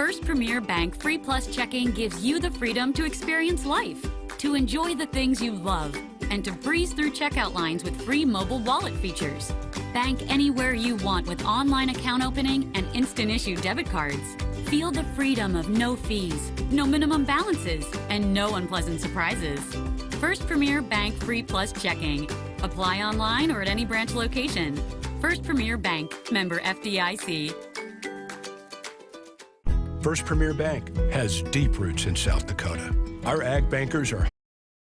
First Premier Bank Free Plus Checking gives you the freedom to experience life, to enjoy the things you love, and to breeze through checkout lines with free mobile wallet features. Bank anywhere you want with online account opening and instant issue debit cards. Feel the freedom of no fees, no minimum balances, and no unpleasant surprises. First Premier Bank Free Plus Checking. Apply online or at any branch location. First Premier Bank, member FDIC. First Premier Bank has deep roots in South Dakota. Our ag bankers are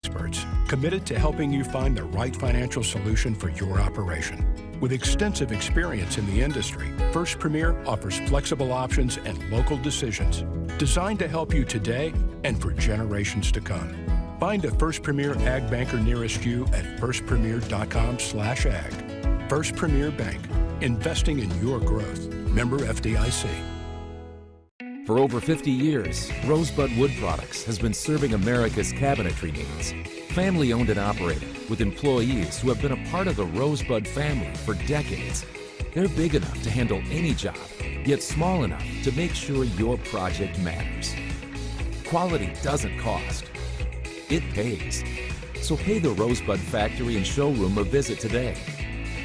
experts committed to helping you find the right financial solution for your operation. With extensive experience in the industry, First Premier offers flexible options and local decisions designed to help you today and for generations to come. Find a First Premier Ag banker nearest you at firstpremier.com/ag. First Premier Bank, investing in your growth. Member FDIC. For over 50 years, Rosebud Wood Products has been serving America's cabinetry needs. Family owned and operated, with employees who have been a part of the Rosebud family for decades. They're big enough to handle any job, yet small enough to make sure your project matters. Quality doesn't cost. It pays. So pay the Rosebud Factory and Showroom a visit today.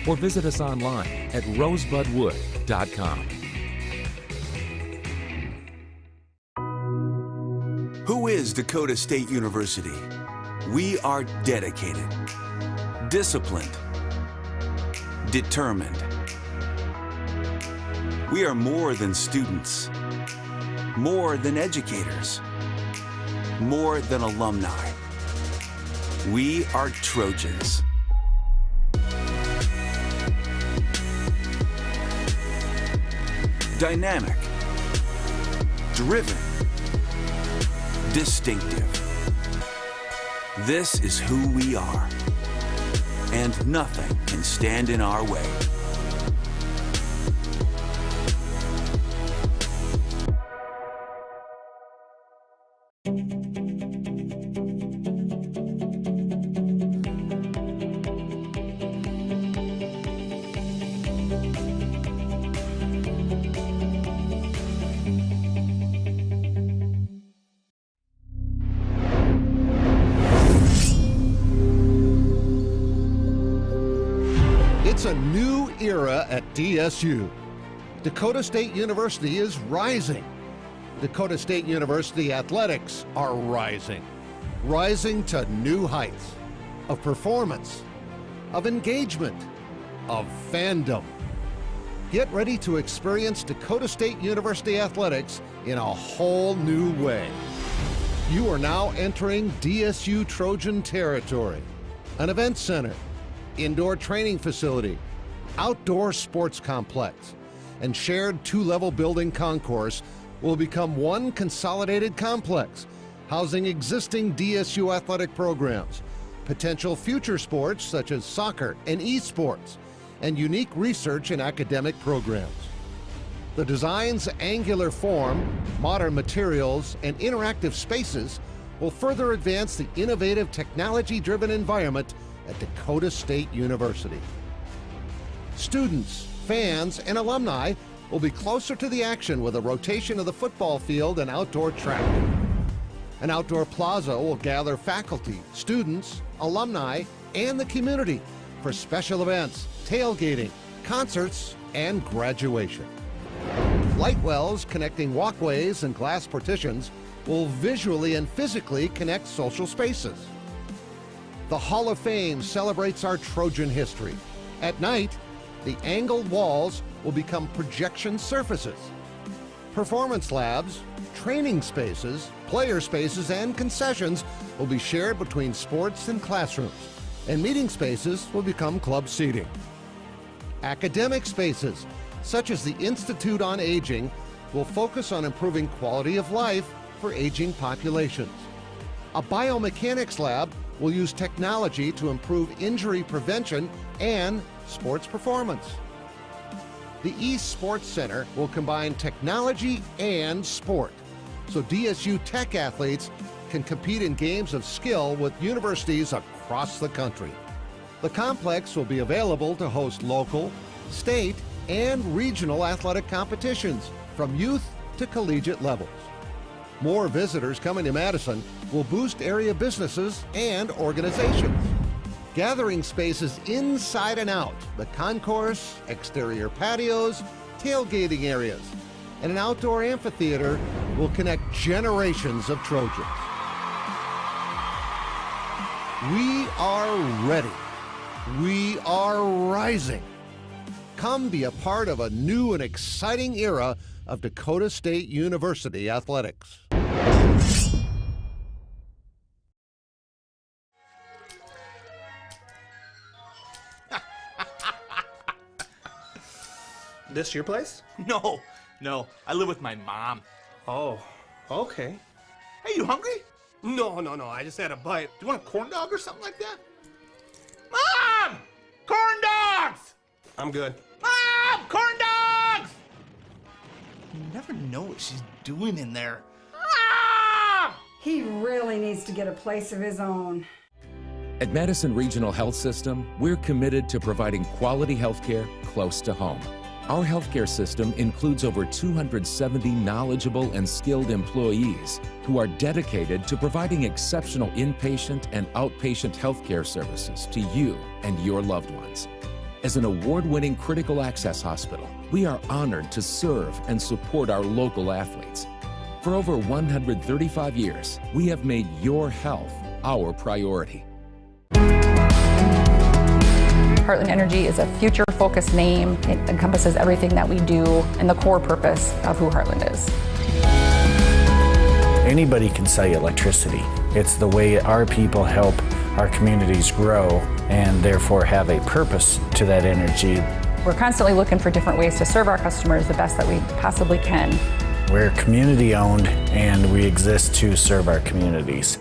Or visit us online at rosebudwood.com. Who is Dakota State University? We are dedicated, disciplined, determined. We are more than students, more than educators, more than alumni. We are Trojans. Dynamic, driven, distinctive. This is who we are, and nothing can stand in our way. It's a new era at DSU. Dakota State University is rising. Dakota State University athletics are rising. Rising to new heights of performance, of engagement, of fandom. Get ready to experience Dakota State University athletics in a whole new way. You are now entering DSU Trojan territory. An event center, indoor training facility, outdoor sports complex, and shared two-level building concourse will become one consolidated complex, housing existing DSU athletic programs, potential future sports such as soccer and esports, and unique research and academic programs. The design's angular form, modern materials, and interactive spaces will further advance the innovative technology-driven environment at Dakota State University. Students, fans, and alumni will be closer to the action with a rotation of the football field and outdoor track. An outdoor plaza will gather faculty, students, alumni, and the community for special events, tailgating, concerts, and graduation. Light wells connecting walkways and glass partitions will visually and physically connect social spaces. The Hall of Fame celebrates our Trojan history. At night, the angled walls will become projection surfaces. Performance labs, training spaces, player spaces, and concessions will be shared between sports and classrooms, and meeting spaces will become club seating. Academic spaces, such as the Institute on Aging, will focus on improving quality of life for aging populations. A biomechanics lab will use technology to improve injury prevention and sports performance. The East Sports Center will combine technology and sport, so DSU Tech athletes can compete in games of skill with universities across the country. The complex will be available to host local, state, and regional athletic competitions, from youth to collegiate levels. More visitors coming to Madison will boost area businesses and organizations. Gathering spaces inside and out, the concourse, exterior patios, tailgating areas, and an outdoor amphitheater will connect generations of Trojans. We are ready. We are rising. Come be a part of a new and exciting era of Dakota State University athletics. This your place? No. I live with my mom. Oh, okay. Hey, you hungry? No. I just had a bite. Do you want a corn dog or something like that? Mom! Corn dogs! I'm good. Mom! Corn dogs! You never know what she's doing in there. Mom! He really needs to get a place of his own. At Madison Regional Health System, we're committed to providing quality health care close to home. Our healthcare system includes over 270 knowledgeable and skilled employees who are dedicated to providing exceptional inpatient and outpatient healthcare services to you and your loved ones. As an award-winning critical access hospital, we are honored to serve and support our local athletes. For over 135 years, we have made your health our priority. Heartland Energy is a future-focused name. It encompasses everything that we do and the core purpose of who Heartland is. Anybody can sell you electricity. It's the way our people help our communities grow and therefore have a purpose to that energy. We're constantly looking for different ways to serve our customers the best that we possibly can. We're community-owned and we exist to serve our communities.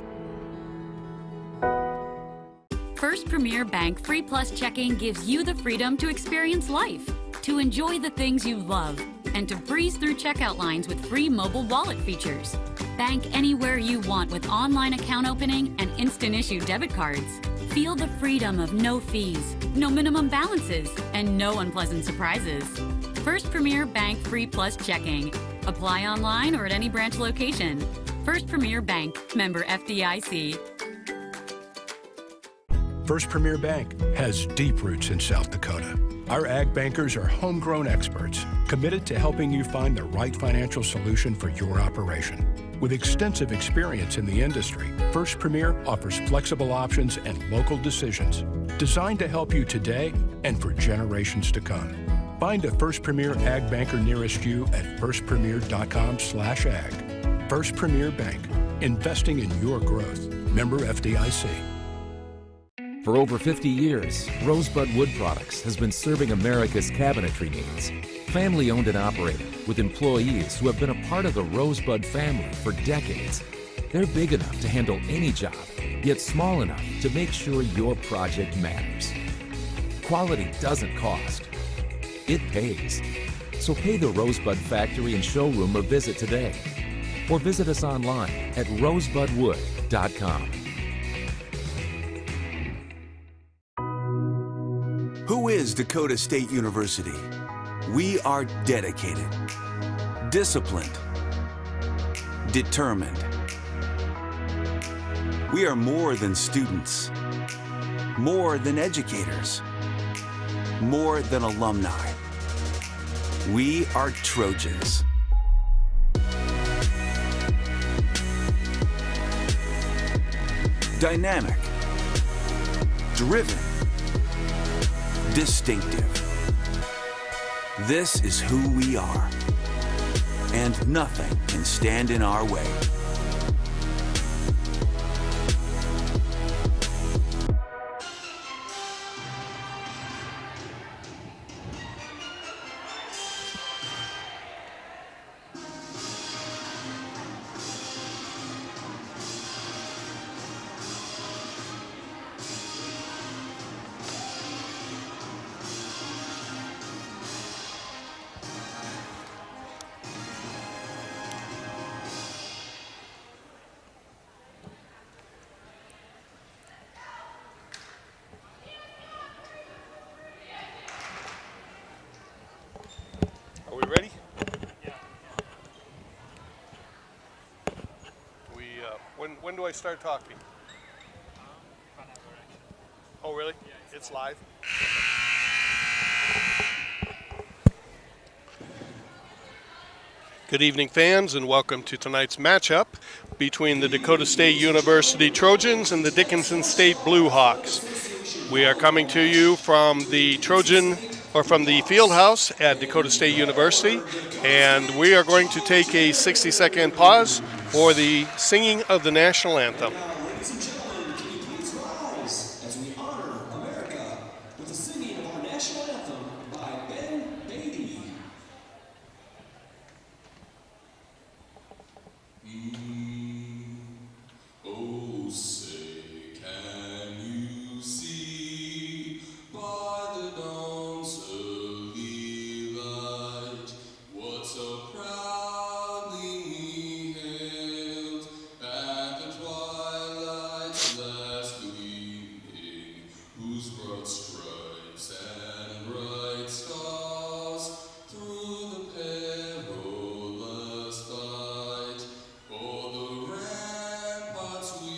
First Premier Bank Free Plus Checking gives you the freedom to experience life, to enjoy the things you love, and to breeze through checkout lines with free mobile wallet features. Bank anywhere you want with online account opening and instant issue debit cards. Feel the freedom of no fees, no minimum balances, and no unpleasant surprises. First Premier Bank Free Plus Checking. Apply online or at any branch location. First Premier Bank, member FDIC. First Premier Bank has deep roots in South Dakota. Our ag bankers are homegrown experts committed to helping you find the right financial solution for your operation. With extensive experience in the industry, First Premier offers flexible options and local decisions designed to help you today and for generations to come. Find a First Premier ag banker nearest you at firstpremier.com/ag. First Premier Bank, investing in your growth. Member FDIC. For over 50 years, Rosebud Wood Products has been serving America's cabinetry needs. Family owned and operated, with employees who have been a part of the Rosebud family for decades. They're big enough to handle any job, yet small enough to make sure your project matters. Quality doesn't cost. It pays. So pay the Rosebud Factory and Showroom a visit today. Or visit us online at rosebudwood.com. Who is Dakota State University? We are dedicated, disciplined, determined. We are more than students, more than educators, more than alumni. We are Trojans. Dynamic, driven, distinctive. This is who we are, and nothing can stand in our way. When do I start talking? Oh, really? It's live? Good evening, fans, and welcome to tonight's matchup between the Dakota State University Trojans and the Dickinson State Blue Hawks. We are coming to you from the from the field house at Dakota State University, and we are going to take a 60-second pause for the singing of the national anthem. Ladies and gentlemen, can you please rise as we honor America with the singing of our national anthem by Ben Beatty. Oh, say, can you see by the dawn's early light what so proudly we hailed at the twilight's last gleaming, whose broad stripes and bright stars through the perilous fight o'er the ramparts we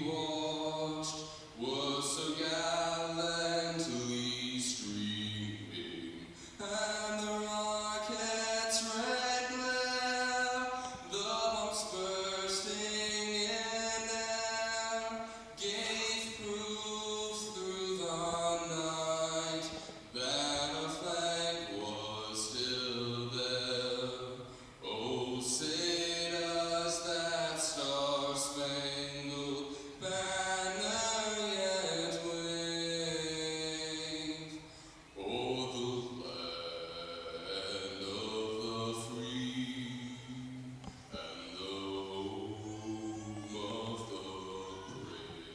watched were so gallantly streaming, and the rockets' red glare, the bombs bursting in air, gave proof through the night that our flag was still there. Oh, say does that star-spangled banner yet wave o'er the land of the free and the home of the brave.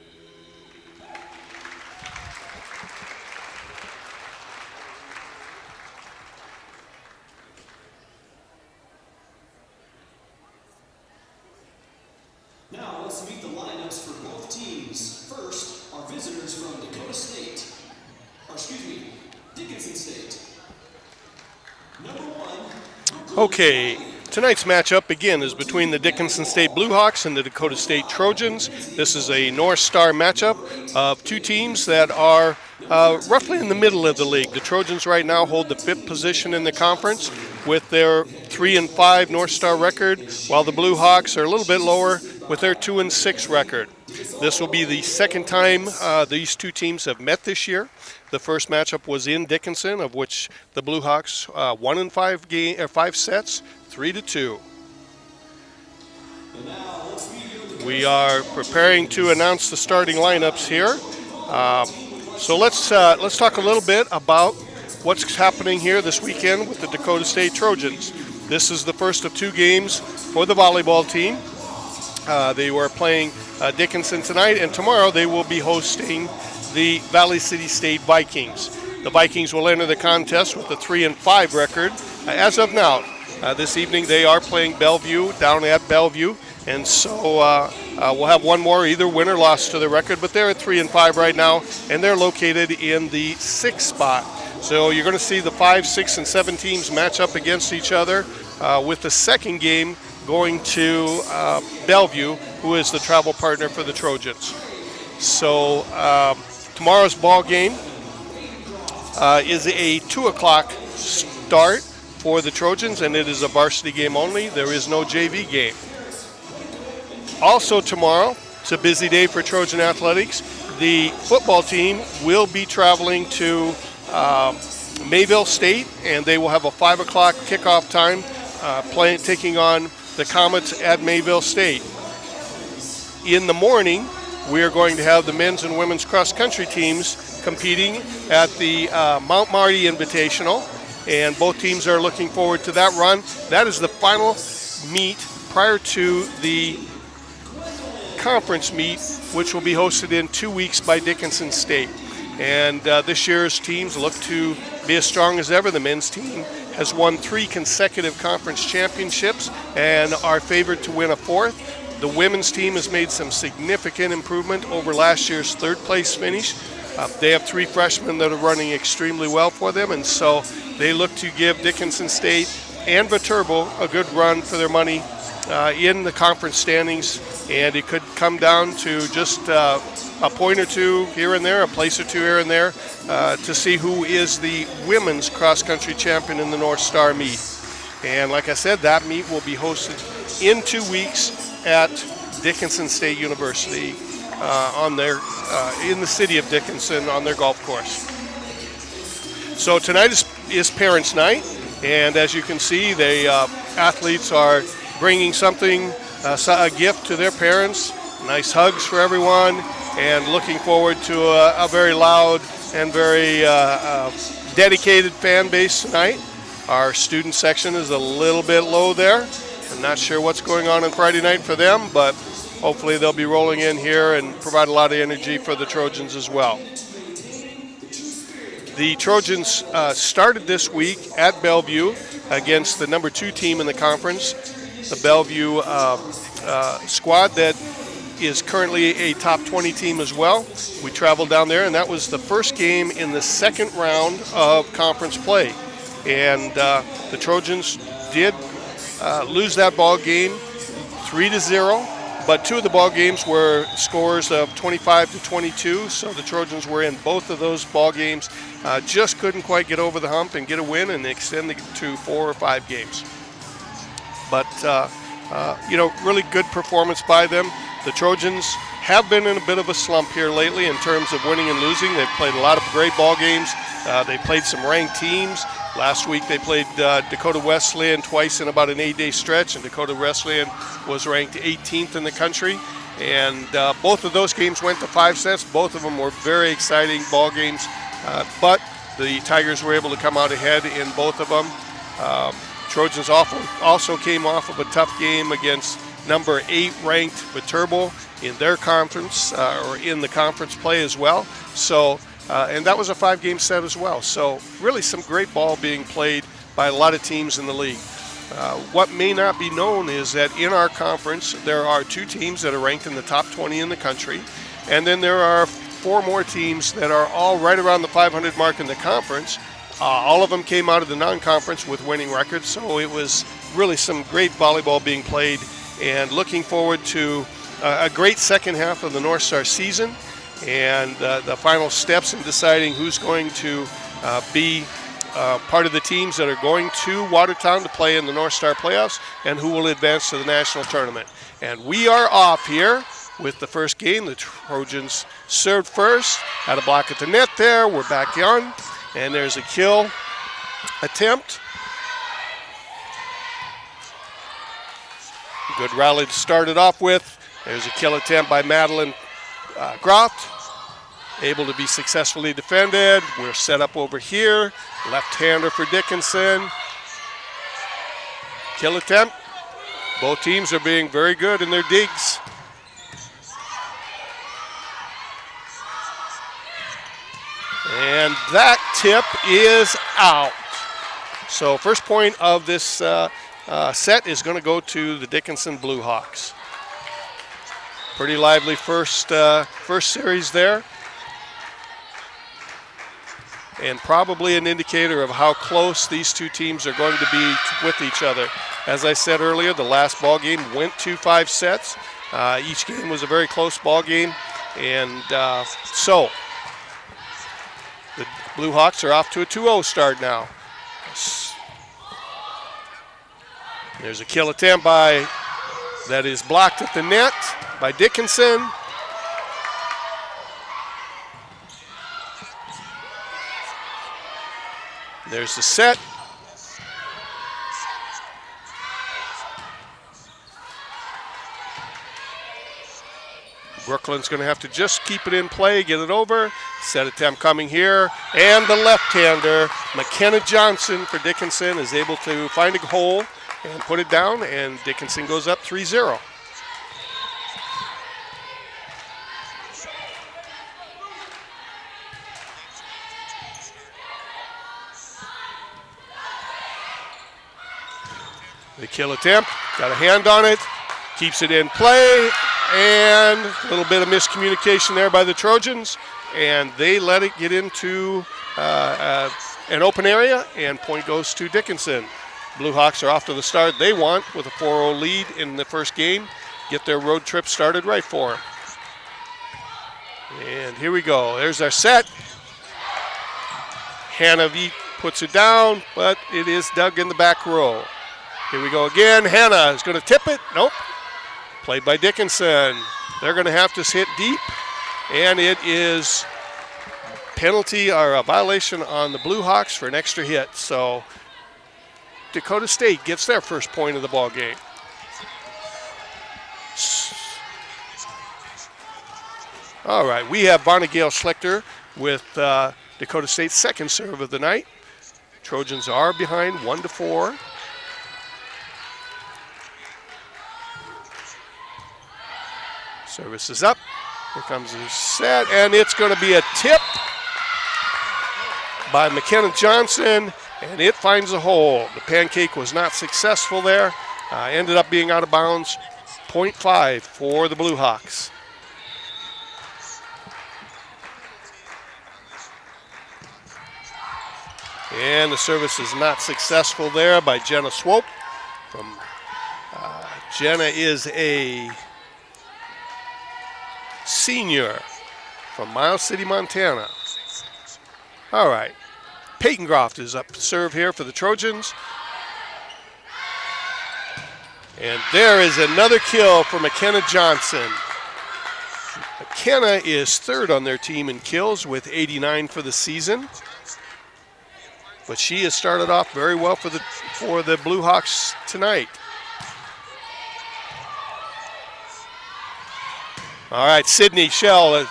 Now let's meet the lineups for both teams. First, our visitors from Dakota State. Dickinson State. Number 1. Okay, tonight's matchup again is between the Dickinson State Blue Hawks and the Dakota State Trojans. This is a North Star matchup of two teams that are roughly in the middle of the league. The Trojans right now hold the 5th position in the conference with their 3-5 North Star record, while the Blue Hawks are a little bit lower with their 2-6 record. This will be the second time these two teams have met this year. The first matchup was in Dickinson, of which the Blue Hawks won in 5 sets, 3-2. We are preparing to announce the starting lineups here. So let's talk a little bit about what's happening here this weekend with the Dakota State Trojans. This is the first of 2 games for the volleyball team. They were playing Dickinson tonight, and tomorrow they will be hosting the Valley City State Vikings. The Vikings will enter the contest with a 3-5 record. As of now, this evening they are playing Bellevue down at Bellevue, and so we'll have one more, either win or loss to the record, but they're at 3-5 right now, and they're located in the 6th spot. So you're going to see the 5, 6, and 7 teams match up against each other, with the second game going to Bellevue, who is the travel partner for the Trojans. So tomorrow's ball game is a 2 o'clock start for the Trojans, and it is a varsity game only. There is no JV game. Also tomorrow, it's a busy day for Trojan Athletics. The football team will be traveling to Mayville State, and they will have a 5 o'clock kickoff time, taking on the Comets at Mayville State. In the morning, we are going to have the men's and women's cross-country teams competing at the Mount Marty Invitational, and both teams are looking forward to that run. That is the final meet prior to the conference meet, which will be hosted in 2 weeks by Dickinson State. And this year's teams look to be as strong as ever. The men's team has won 3 consecutive conference championships and are favored to win a 4th. The women's team has made some significant improvement over last year's 3rd place finish. They have 3 freshmen that are running extremely well for them, and so they look to give Dickinson State and Viterbo a good run for their money in the conference standings and it could come down to just a point or two here and there, a place or two here and there, to see who is the women's cross-country champion in the North Star meet. And like I said, that meet will be hosted in 2 weeks at Dickinson State University on their in the city of Dickinson on their golf course. So tonight is Parents' Night, and as you can see, the athletes are bringing something, a gift to their parents, nice hugs for everyone, and looking forward to a very loud and very dedicated fan base tonight. Our student section is a little bit low there. I'm not sure what's going on Friday night for them, but hopefully they'll be rolling in here and provide a lot of energy for the Trojans as well. The Trojans started this week at Bellevue against the number 2 team in the conference, the Bellevue squad that is currently a top 20 team as well. We traveled down there, and that was the first game in the second round of conference play. And the Trojans did lose that ball game 3-0, but 2 of the ball games were scores of 25-22, so the Trojans were in both of those ball games. Just couldn't quite get over the hump and get a win and extend it to 4 or 5 games. But, really good performance by them. The Trojans have been in a bit of a slump here lately in terms of winning and losing. They've played a lot of great ball games. They played some ranked teams. Last week they played Dakota Wesleyan twice in about an 8-day stretch, and Dakota Wesleyan was ranked 18th in the country. And both of those games went to 5 sets. Both of them were very exciting ball games, but the Tigers were able to come out ahead in both of them. Trojans also came off of a tough game against number 8 ranked Viterbo in their conference, or in the conference play as well. So, and that was a 5-game set as well. So really some great ball being played by a lot of teams in the league. What may not be known is that in our conference, there are 2 teams that are ranked in the top 20 in the country. And then there are 4 more teams that are all right around the 500 mark in the conference. All of them came out of the non-conference with winning records. So it was really some great volleyball being played, and looking forward to a great second half of the North Star season, and the final steps in deciding who's going to be part of the teams that are going to Watertown to play in the North Star playoffs, and who will advance to the national tournament. And we are off here with the first game. The Trojans served first, had a block at the net there. We're back on, and there's a kill attempt. Good rally to start it off with. There's a kill attempt by Madeline Groft. Able to be successfully defended. We're set up over here. Left-hander for Dickinson. Kill attempt. Both teams are being very good in their digs. And that tip is out. So first point of this set is going to go to the Dickinson Blue Hawks. Pretty lively first series there, and probably an indicator of how close these 2 teams are going to be with each other. As I said earlier, the last ball game went to 5 sets. Each game was a very close ball game, and so the Blue Hawks are off to a 2-0 start now. There's a kill attempt that is blocked at the net by Dickinson. There's the set. Brooklyn's going to have to just keep it in play, get it over. Set attempt coming here. And the left-hander, McKenna Johnson for Dickinson, is able to find a hole and put it down, and Dickinson goes up 3-0. The kill attempt, got a hand on it, keeps it in play, and a little bit of miscommunication there by the Trojans, and they let it get into an open area, and point goes to Dickinson. Blue Hawks are off to the start they want with a 4-0 lead in the first game, get their road trip started right for them. And here we go. There's our set. Hannah Veet puts it down, but it is dug in the back row. Here we go again. Hannah is going to tip it. Nope. Played by Dickinson. They're going to have to hit deep, and it is penalty or a violation on the Blue Hawks for an extra hit. So Dakota State gets their first point of the ball game. All right, we have Varnagale Schlechter with Dakota State's second serve of the night. Trojans are behind 1-4. Service is up. Here comes the set, and it's going to be a tip by McKenna Johnson, and it finds a hole. The pancake was not successful there. Ended up being out of bounds. 0.5 for the Blue Hawks. And the service is not successful there by Jenna Swope. Jenna is a senior from Miles City, Montana. All right. Peyton Groft is up to serve here for the Trojans. And there is another kill for McKenna Johnson. McKenna is third on their team in kills with 89 for the season. But she has started off very well for the Blue Hawks tonight. All right, Sydney Shell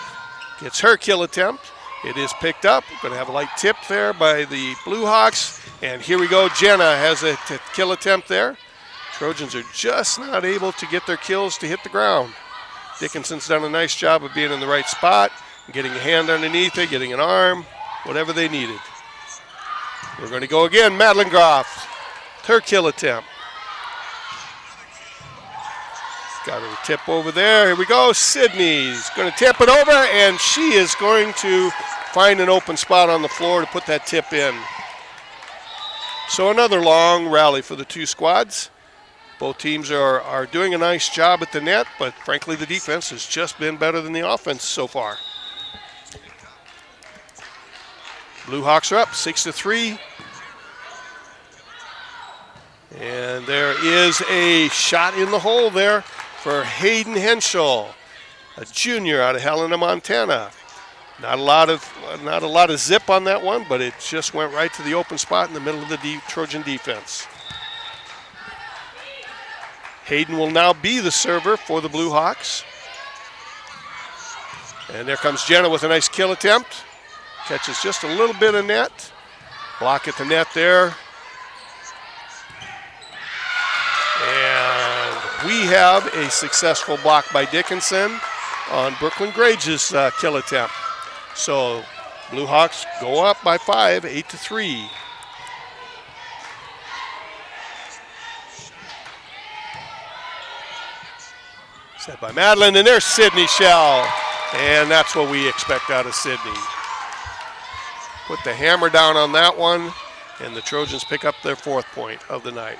gets her kill attempt. It is picked up. Going to have a light tip there by the Blue Hawks. And here we go. Jenna has a kill attempt there. Trojans are just not able to get their kills to hit the ground. Dickinson's done a nice job of being in the right spot, getting a hand underneath it, getting an arm, whatever they needed. We're going to go again. Madeline Groff, her kill attempt. Got her tip over there. Here we go. Sydney's going to tip it over, and she is going to find an open spot on the floor to put that tip in. So another long rally for the two squads. Both teams are doing a nice job at the net, but frankly the defense has just been better than the offense so far. Blue Hawks are up 6-3. And there is a shot in the hole there for Hayden Henschel, a junior out of Helena, Montana. Not a lot of zip on that one, but it just went right to the open spot in the middle of the Trojan defense. Hayden will now be the server for the Blue Hawks. And there comes Jenna with a nice kill attempt. Catches just a little bit of net. Block at the net there. And we have a successful block by Dickinson on Brooklyn Grage's kill attempt. So Blue Hawks go up by 5, 8-3. Set by Madeline, and there's Sydney Shell. And that's what we expect out of Sydney. Put the hammer down on that one, and the Trojans pick up their fourth point of the night.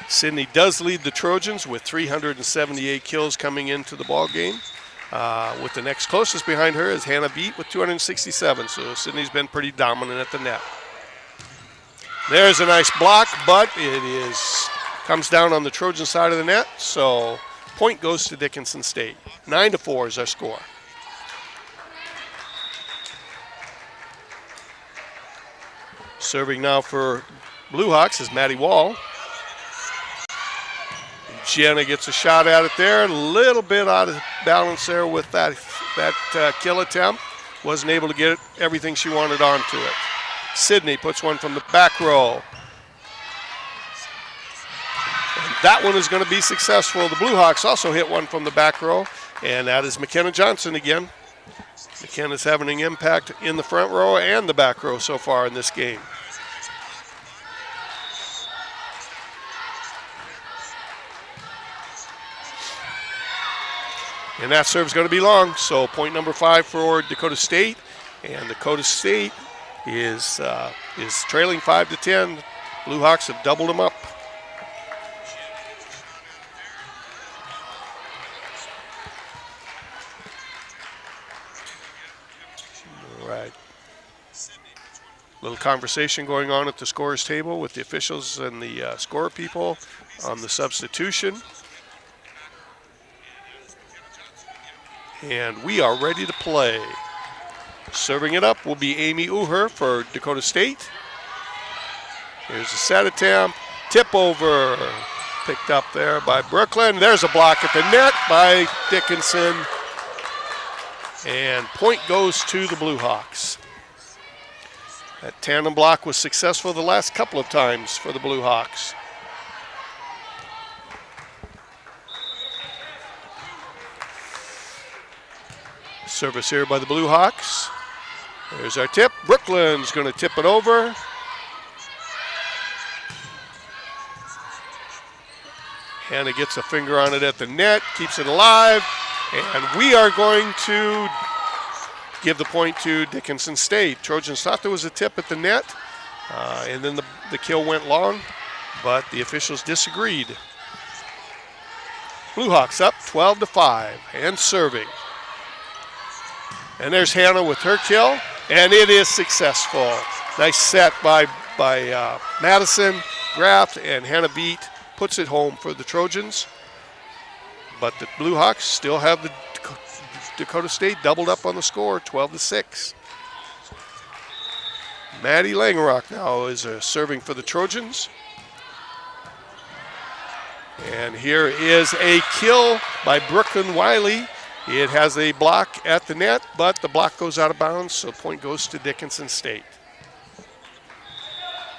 Sydney does lead the Trojans with 378 kills coming into the ball game. With the next closest behind her is Hannah Veet with 267. So Sydney's been pretty dominant at the net. There's a nice block, but it comes down on the Trojan side of the net. So point goes to Dickinson State. 9-4 is our score. Serving now for Blue Hawks is Maddie Wall. Jenna gets a shot at it there. A little bit out of balance there with that kill attempt. Wasn't able to get everything she wanted onto it. Sydney puts one from the back row. And that one is going to be successful. The Blue Hawks also hit one from the back row, and that is McKenna Johnson again. McKenna's having an impact in the front row and the back row so far in this game. And that serve's going to be long, so point number 5 for Dakota State. And Dakota State is trailing 5-10. Blue Hawks have doubled them up. conversation going on at the scorer's table with the officials and the scorer people on the substitution. And we are ready to play. Serving it up will be Amy Uher for Dakota State. Here's a set attempt, tip over, picked up there by Brooklyn. There's a block at the net by Dickinson. And point goes to the Blue Hawks. That tandem block was successful the last couple of times for the Blue Hawks. Service here by the Blue Hawks. There's our tip. Brooklyn's going to tip it over. Hannah gets a finger on it at the net, keeps it alive, and we are going to give the point to Dickinson State. Trojans thought there was a tip at the net, and then the kill went long, but the officials disagreed. Blue Hawks up 12-5 and serving. And there's Hannah with her kill, and it is successful. Nice set by Madison, Graff, and Hannah Beat puts it home for the Trojans. But the Blue Hawks still have the Dakota State doubled up on the score, 12-6. Maddie Langerock now is serving for the Trojans. And here is a kill by Brooklyn Wiley. It has a block at the net, but the block goes out of bounds, so point goes to Dickinson State.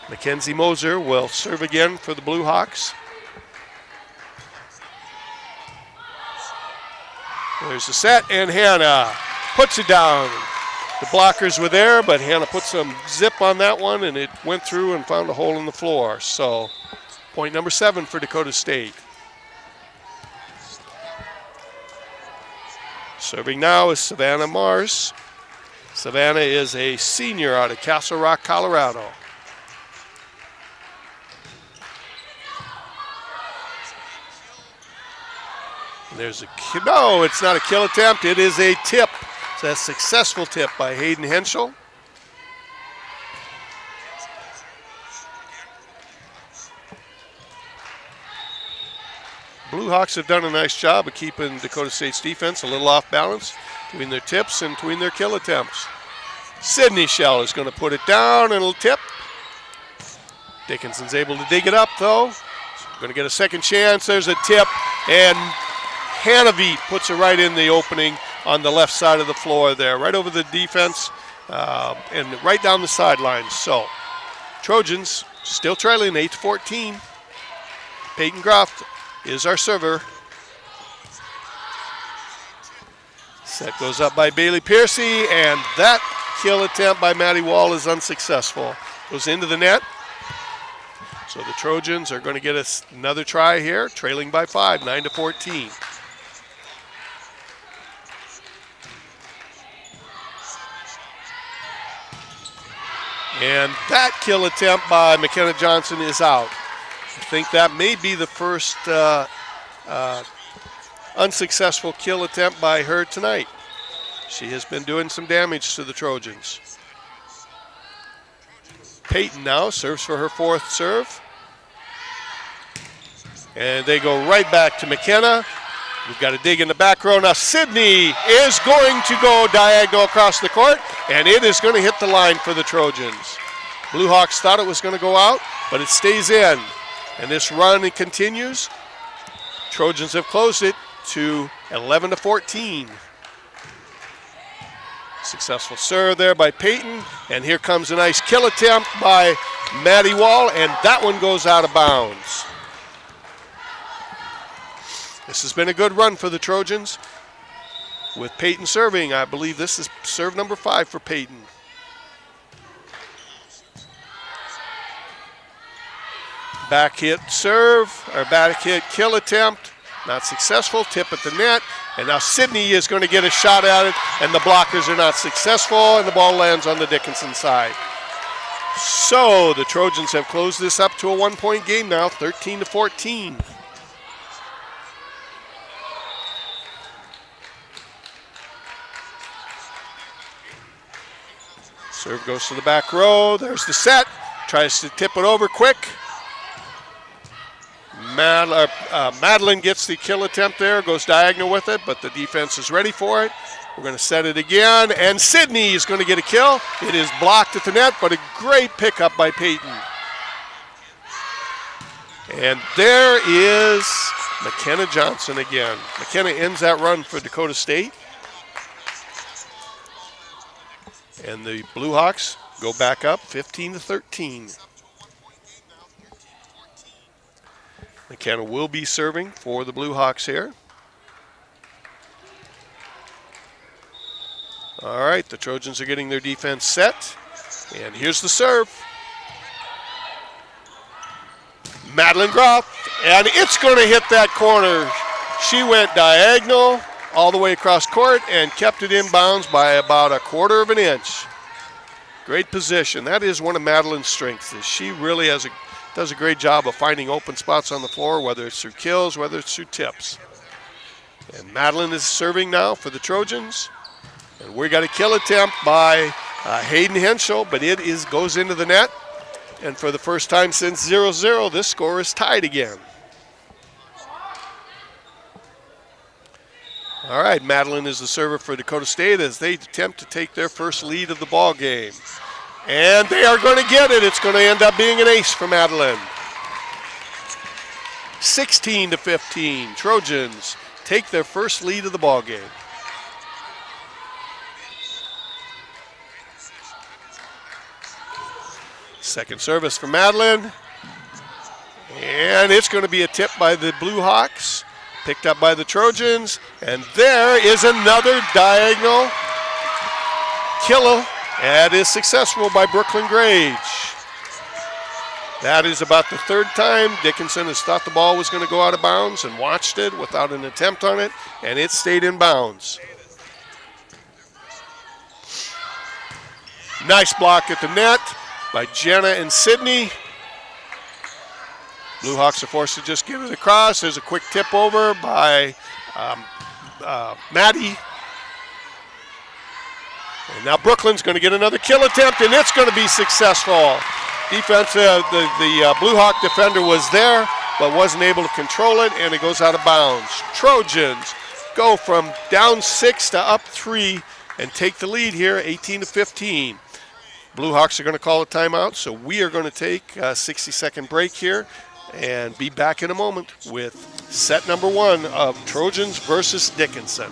Mackenzie Moser will serve again for the Blue Hawks. There's the set, and Hannah puts it down. The blockers were there, but Hannah put some zip on that one, and it went through and found a hole in the floor. So point number 7 for Dakota State. Serving now is Savannah Mars. Savannah is a senior out of Castle Rock, Colorado. There's a no, it's not a kill attempt. It is a tip. It's a successful tip by Hayden Henschel. Blue Hawks have done a nice job of keeping Dakota State's defense a little off balance between their tips and between their kill attempts. Sydney Shell is going to put it down and it'll tip. Dickinson's able to dig it up though. Going to get a second chance. There's a tip, and Hannavit puts it right in the opening on the left side of the floor there, right over the defense and right down the sidelines. So Trojans still trailing 8-14. Peyton Groff is our server. Set goes up by Bailey Piercy, and that kill attempt by Maddie Wall is unsuccessful. Goes into the net. So the Trojans are going to get us another try here, trailing by 5, 9-14. And that kill attempt by McKenna Johnson is out. I think that may be the first unsuccessful kill attempt by her tonight. She has been doing some damage to the Trojans. Peyton now serves for her 4th serve. And they go right back to McKenna. We've got to dig in the back row. Now Sydney is going to go diagonal across the court, and it is going to hit the line for the Trojans. Blue Hawks thought it was going to go out, but it stays in. And this run continues. Trojans have closed it to 11-14. Successful serve there by Peyton, and here comes a nice kill attempt by Maddie Wall, and that one goes out of bounds. This has been a good run for the Trojans with Peyton serving. I believe this is serve number 5 for Peyton. Back hit serve, or back hit kill attempt, not successful, tip at the net, and now Sydney is going to get a shot at it, and the blockers are not successful, and the ball lands on the Dickinson side. So the Trojans have closed this up to a 1-point game now, 13-14. Serve goes to the back row. There's the set. Tries to tip it over quick. Madeline gets the kill attempt there, goes diagonal with it, but the defense is ready for it. We're going to set it again, and Sydney is going to get a kill. It is blocked at the net, but a great pickup by Peyton. And there is McKenna Johnson again. McKenna ends that run for Dakota State. And the Blue Hawks go back up 15-13. McKenna will be serving for the Blue Hawks here. All right, the Trojans are getting their defense set. And here's the serve. Madeline Groff, and it's going to hit that corner. She went diagonal all the way across court and kept it in bounds by about a quarter of an inch. Great position. That is one of Madeline's strengths. Is she really does a great job of finding open spots on the floor, whether it's through kills, whether it's through tips. And Madeline is serving now for the Trojans. And we got a kill attempt by Hayden Henschel, but it goes into the net. And for the first time since 0-0, this score is tied again. All right, Madeline is the server for Dakota State as they attempt to take their first lead of the ball game. And they are going to get it. It's going to end up being an ace for Madeline. 16-15, Trojans take their first lead of the ball game. Second service for Madeline. And it's going to be a tip by the Blue Hawks. Picked up by the Trojans. And there is another diagonal killer. That is successful by Brooklyn Grage. That is about the third time Dickinson has thought the ball was going to go out of bounds and watched it without an attempt on it, and it stayed in bounds. Nice block at the net by Jenna and Sydney. Blue Hawks are forced to just get it across. There's a quick tip over by Maddie. And now Brooklyn's going to get another kill attempt, and it's going to be successful. Defense, the Blue Hawk defender was there, but wasn't able to control it, and it goes out of bounds. Trojans go from down 6 to up 3 and take the lead here, 18-15. Blue Hawks are going to call a timeout, so we are going to take a 60-second break here and be back in a moment with set number 1 of Trojans versus Dickinson.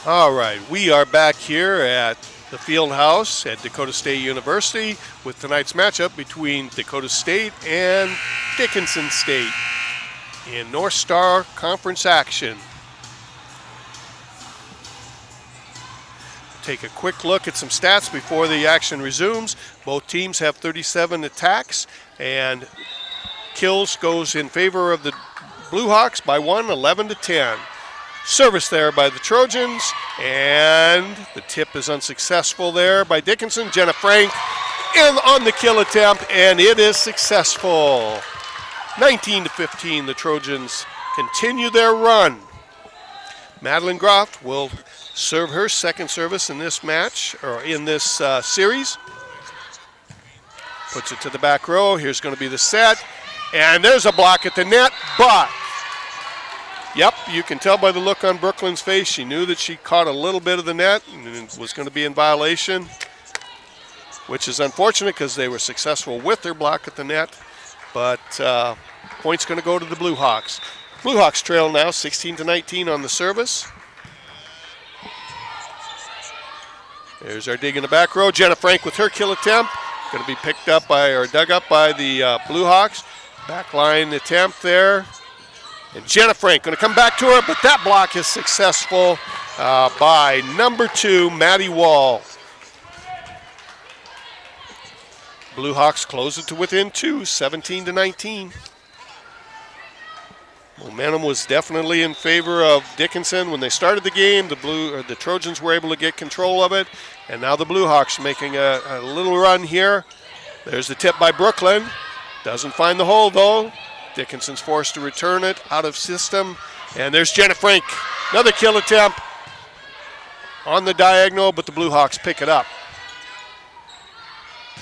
All right, we are back here at the field house at Dakota State University with tonight's matchup between Dakota State and Dickinson State in North Star Conference action. Take a quick look at some stats before the action resumes. Both teams have 37 attacks, and kills goes in favor of the Blue Hawks by 1, 11-10. Service there by the Trojans, and the tip is unsuccessful there by Dickinson. Jenna Frank on the kill attempt, and it is successful. 19-15, the Trojans continue their run. Madeline Groff will serve her second service in this match, or in this series. Puts it to the back row. Here's going to be the set, and there's a block at the net, but yep, you can tell by the look on Brooklyn's face. She knew that she caught a little bit of the net and was going to be in violation, which is unfortunate because they were successful with their block at the net. But point's going to go to the Blue Hawks. Blue Hawks trail now 16-19 on the service. There's our dig in the back row. Jenna Frank with her kill attempt. Going to be picked up by, or dug up by the Blue Hawks. Back line attempt there. And Jenna Frank going to come back to her, but that block is successful by number 2, Maddie Wall. Blue Hawks close it to within 2, 17-19. Momentum was definitely in favor of Dickinson when they started the game. The Trojans were able to get control of it, and now the Blue Hawks making a little run here. There's the tip by Brooklyn. Doesn't find the hole though. Dickinson's forced to return it out of system, and there's Jenna Frank. Another kill attempt on the diagonal, but the Blue Hawks pick it up.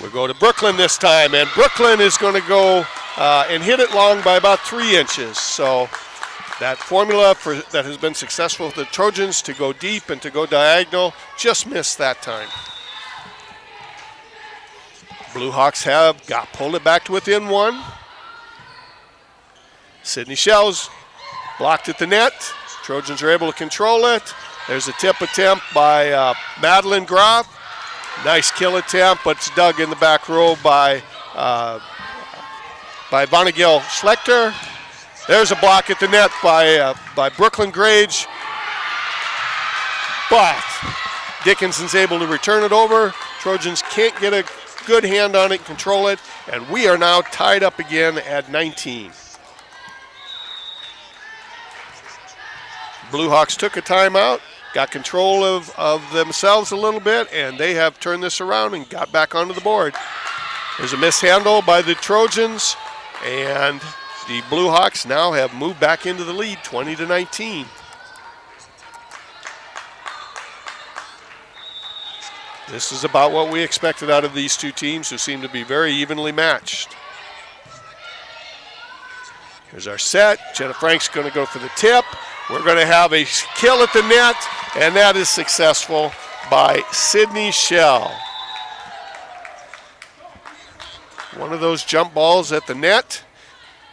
We go to Brooklyn this time, and Brooklyn is going to go and hit it long by about 3 inches. So that formula that has been successful with the Trojans to go deep and to go diagonal just missed that time. Blue Hawks have pulled it back to within 1. Sydney Shells blocked at the net. Trojans are able to control it. There's a tip attempt by Madeline Groff. Nice kill attempt, but it's dug in the back row by Vonnegill Schlechter. There's a block at the net by Brooklyn Grage, but Dickinson's able to return it over. Trojans can't get a good hand on it and control it, and we are now tied up again at 19. Blue Hawks took a timeout, got control of themselves a little bit, and they have turned this around and got back onto the board. There's a mishandle by the Trojans, and the Blue Hawks now have moved back into the lead, 20-19. This is about what we expected out of these two teams, who seem to be very evenly matched. Here's our set. Jenna Frank's going to go for the tip. We're going to have a kill at the net, and that is successful by Sydney Shell. One of those jump balls at the net.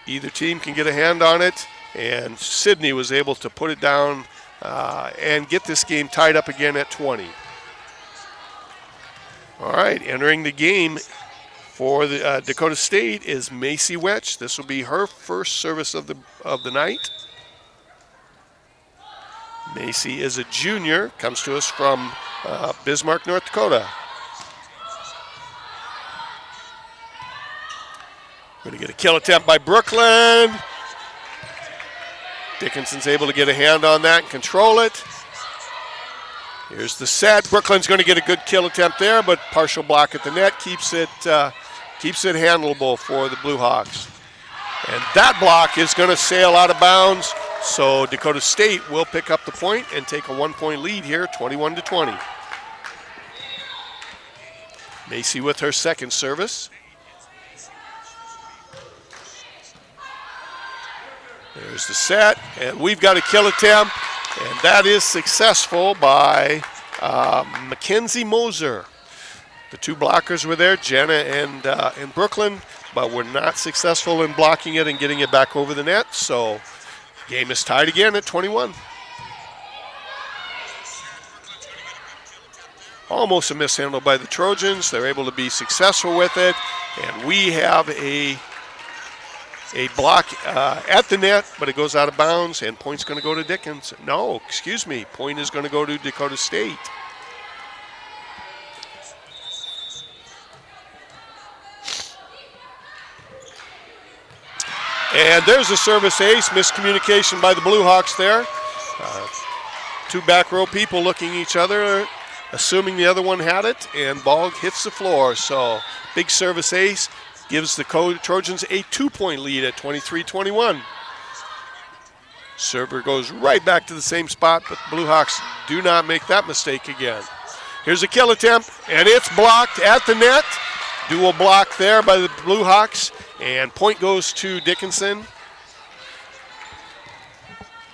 Either team can get a hand on it, and Sydney was able to put it down and get this game tied up again at 20. All right, entering the game for the Dakota State is Macy Wetch. This will be her first service of the night. Macy is a junior, comes to us from Bismarck, North Dakota. Going to get a kill attempt by Brooklyn. Dickinson's able to get a hand on that and control it. Here's the set. Brooklyn's going to get a good kill attempt there, but partial block at the net keeps it handleable for the Blue Hawks. And that block is going to sail out of bounds, so Dakota State will pick up the point and take a 1-point lead here, 21-20. Macy with her second service. There's the set, and we've got a kill attempt, and that is successful by Mackenzie Moser. The two blockers were there, Jenna and Brooklyn, but were not successful in blocking it and getting it back over the net, so game is tied again at 21. Almost a mishandle by the Trojans. They're able to be successful with it, and we have a block at the net, but it goes out of bounds, and point's going to go to Dickinson. No, excuse me, point is going to go to Dakota State. And there's a service ace, miscommunication by the Blue Hawks there. Two back row people looking at each other, assuming the other one had it, and ball hits the floor. So big service ace gives the Trojans a 2-point lead at 23-21. Server goes right back to the same spot, but the Blue Hawks do not make that mistake again. Here's a kill attempt, and it's blocked at the net. Dual block there by the Blue Hawks, and point goes to Dickinson.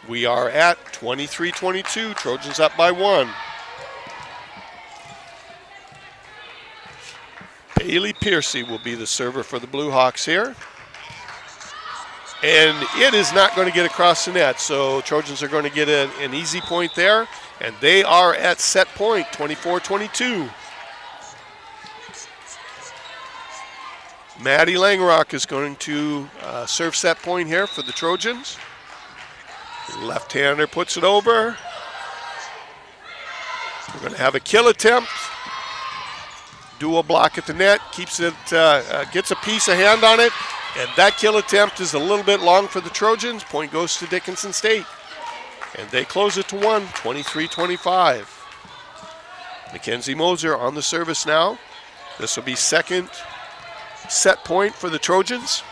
We are at 23-22, Trojans up by 1. Bailey Piercy will be the server for the Blue Hawks here. And it is not going to get across the net, so Trojans are going to get an easy point there, and they are at set point, 24-22. Maddie Langerock is going to serve set point here for the Trojans. Left-hander puts it over. We're going to have a kill attempt. Dual block at the net, keeps it, gets a piece of hand on it, and that kill attempt is a little bit long for the Trojans. Point goes to Dickinson State. And they close it to 1, 23-25. Mackenzie Moser on the service now. This will be second set point for the Trojans.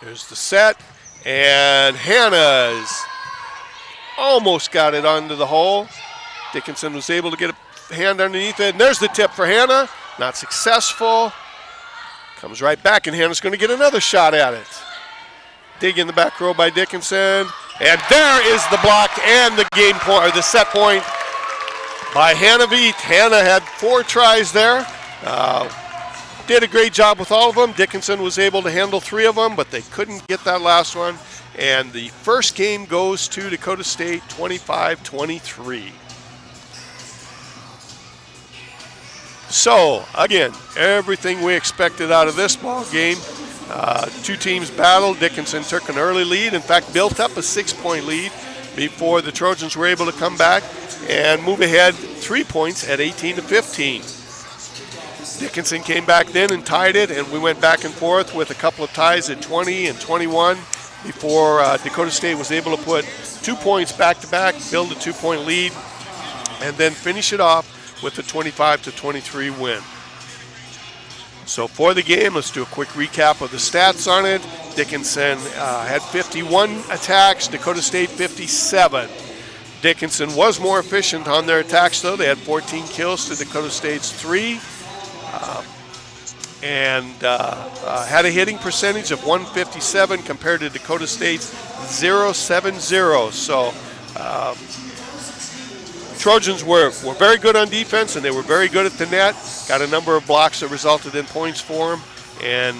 There's the set, and Hannah's almost got it onto the hole. Dickinson was able to get a hand underneath it, and there's the tip for Hannah. Not successful. Comes right back, and Hannah's going to get another shot at it. Dig in the back row by Dickinson. And there is the block and the game point, or the set point by Hannah Veet. Hannah had 4 tries there. Did a great job with all of them. Dickinson was able to handle 3 of them, but they couldn't get that last one. And the first game goes to Dakota State, 25-23. So, again, everything we expected out of this ball game. 2 teams battled. Dickinson took an early lead. In fact, built up a 6-point lead before the Trojans were able to come back and move ahead 3 points at 18-15. Dickinson came back then and tied it, and we went back and forth with a couple of ties at 20 and 21 before Dakota State was able to put 2 points back-to-back, build a 2-point lead, and then finish it off with a 25-23 win. So for the game, let's do a quick recap of the stats on it. Dickinson had 51 attacks, Dakota State 57. Dickinson was more efficient on their attacks, though. They had 14 kills to Dakota State's 3. And had a hitting percentage of 157 compared to Dakota State's 0.70. So Trojans were very good on defense, and they were very good at the net. Got a number of blocks that resulted in points for them, and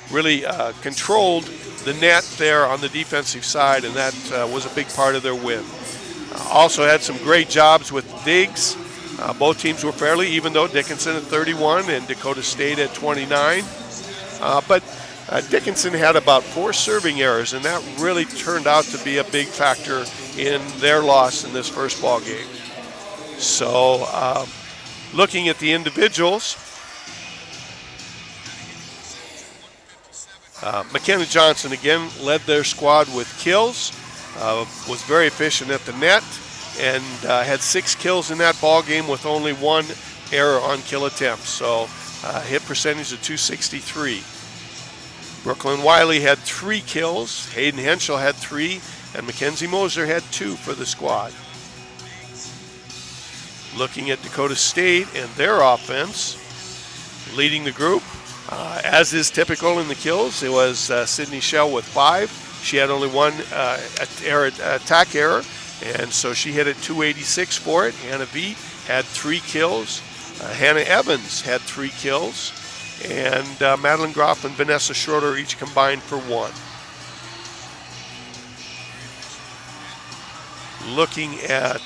really controlled the net there on the defensive side, and that was a big part of their win. Also had some great jobs with digs. Both teams were fairly even, though. Dickinson at 31 and Dakota State at 29. But Dickinson had about 4 serving errors, and that really turned out to be a big factor in their loss in this first ball game. So looking at the individuals, McKenna Johnson again led their squad with kills, was very efficient at the net, and had 6 kills in that ball game with only 1 error on kill attempts. So hit percentage of 263. Brooklyn Wiley had 3 kills. Hayden Henschel had 3, and Mackenzie Moser had 2 for the squad. Looking at Dakota State and their offense, leading the group, as is typical in the kills, it was Sydney Schell with 5. She had only 1 attack error, and so she hit at 286 for it. Hannah Veet had 3 kills. Hannah Evans had 3 kills. And Madeline Groff and Vanessa Schroeder each combined for 1. Looking at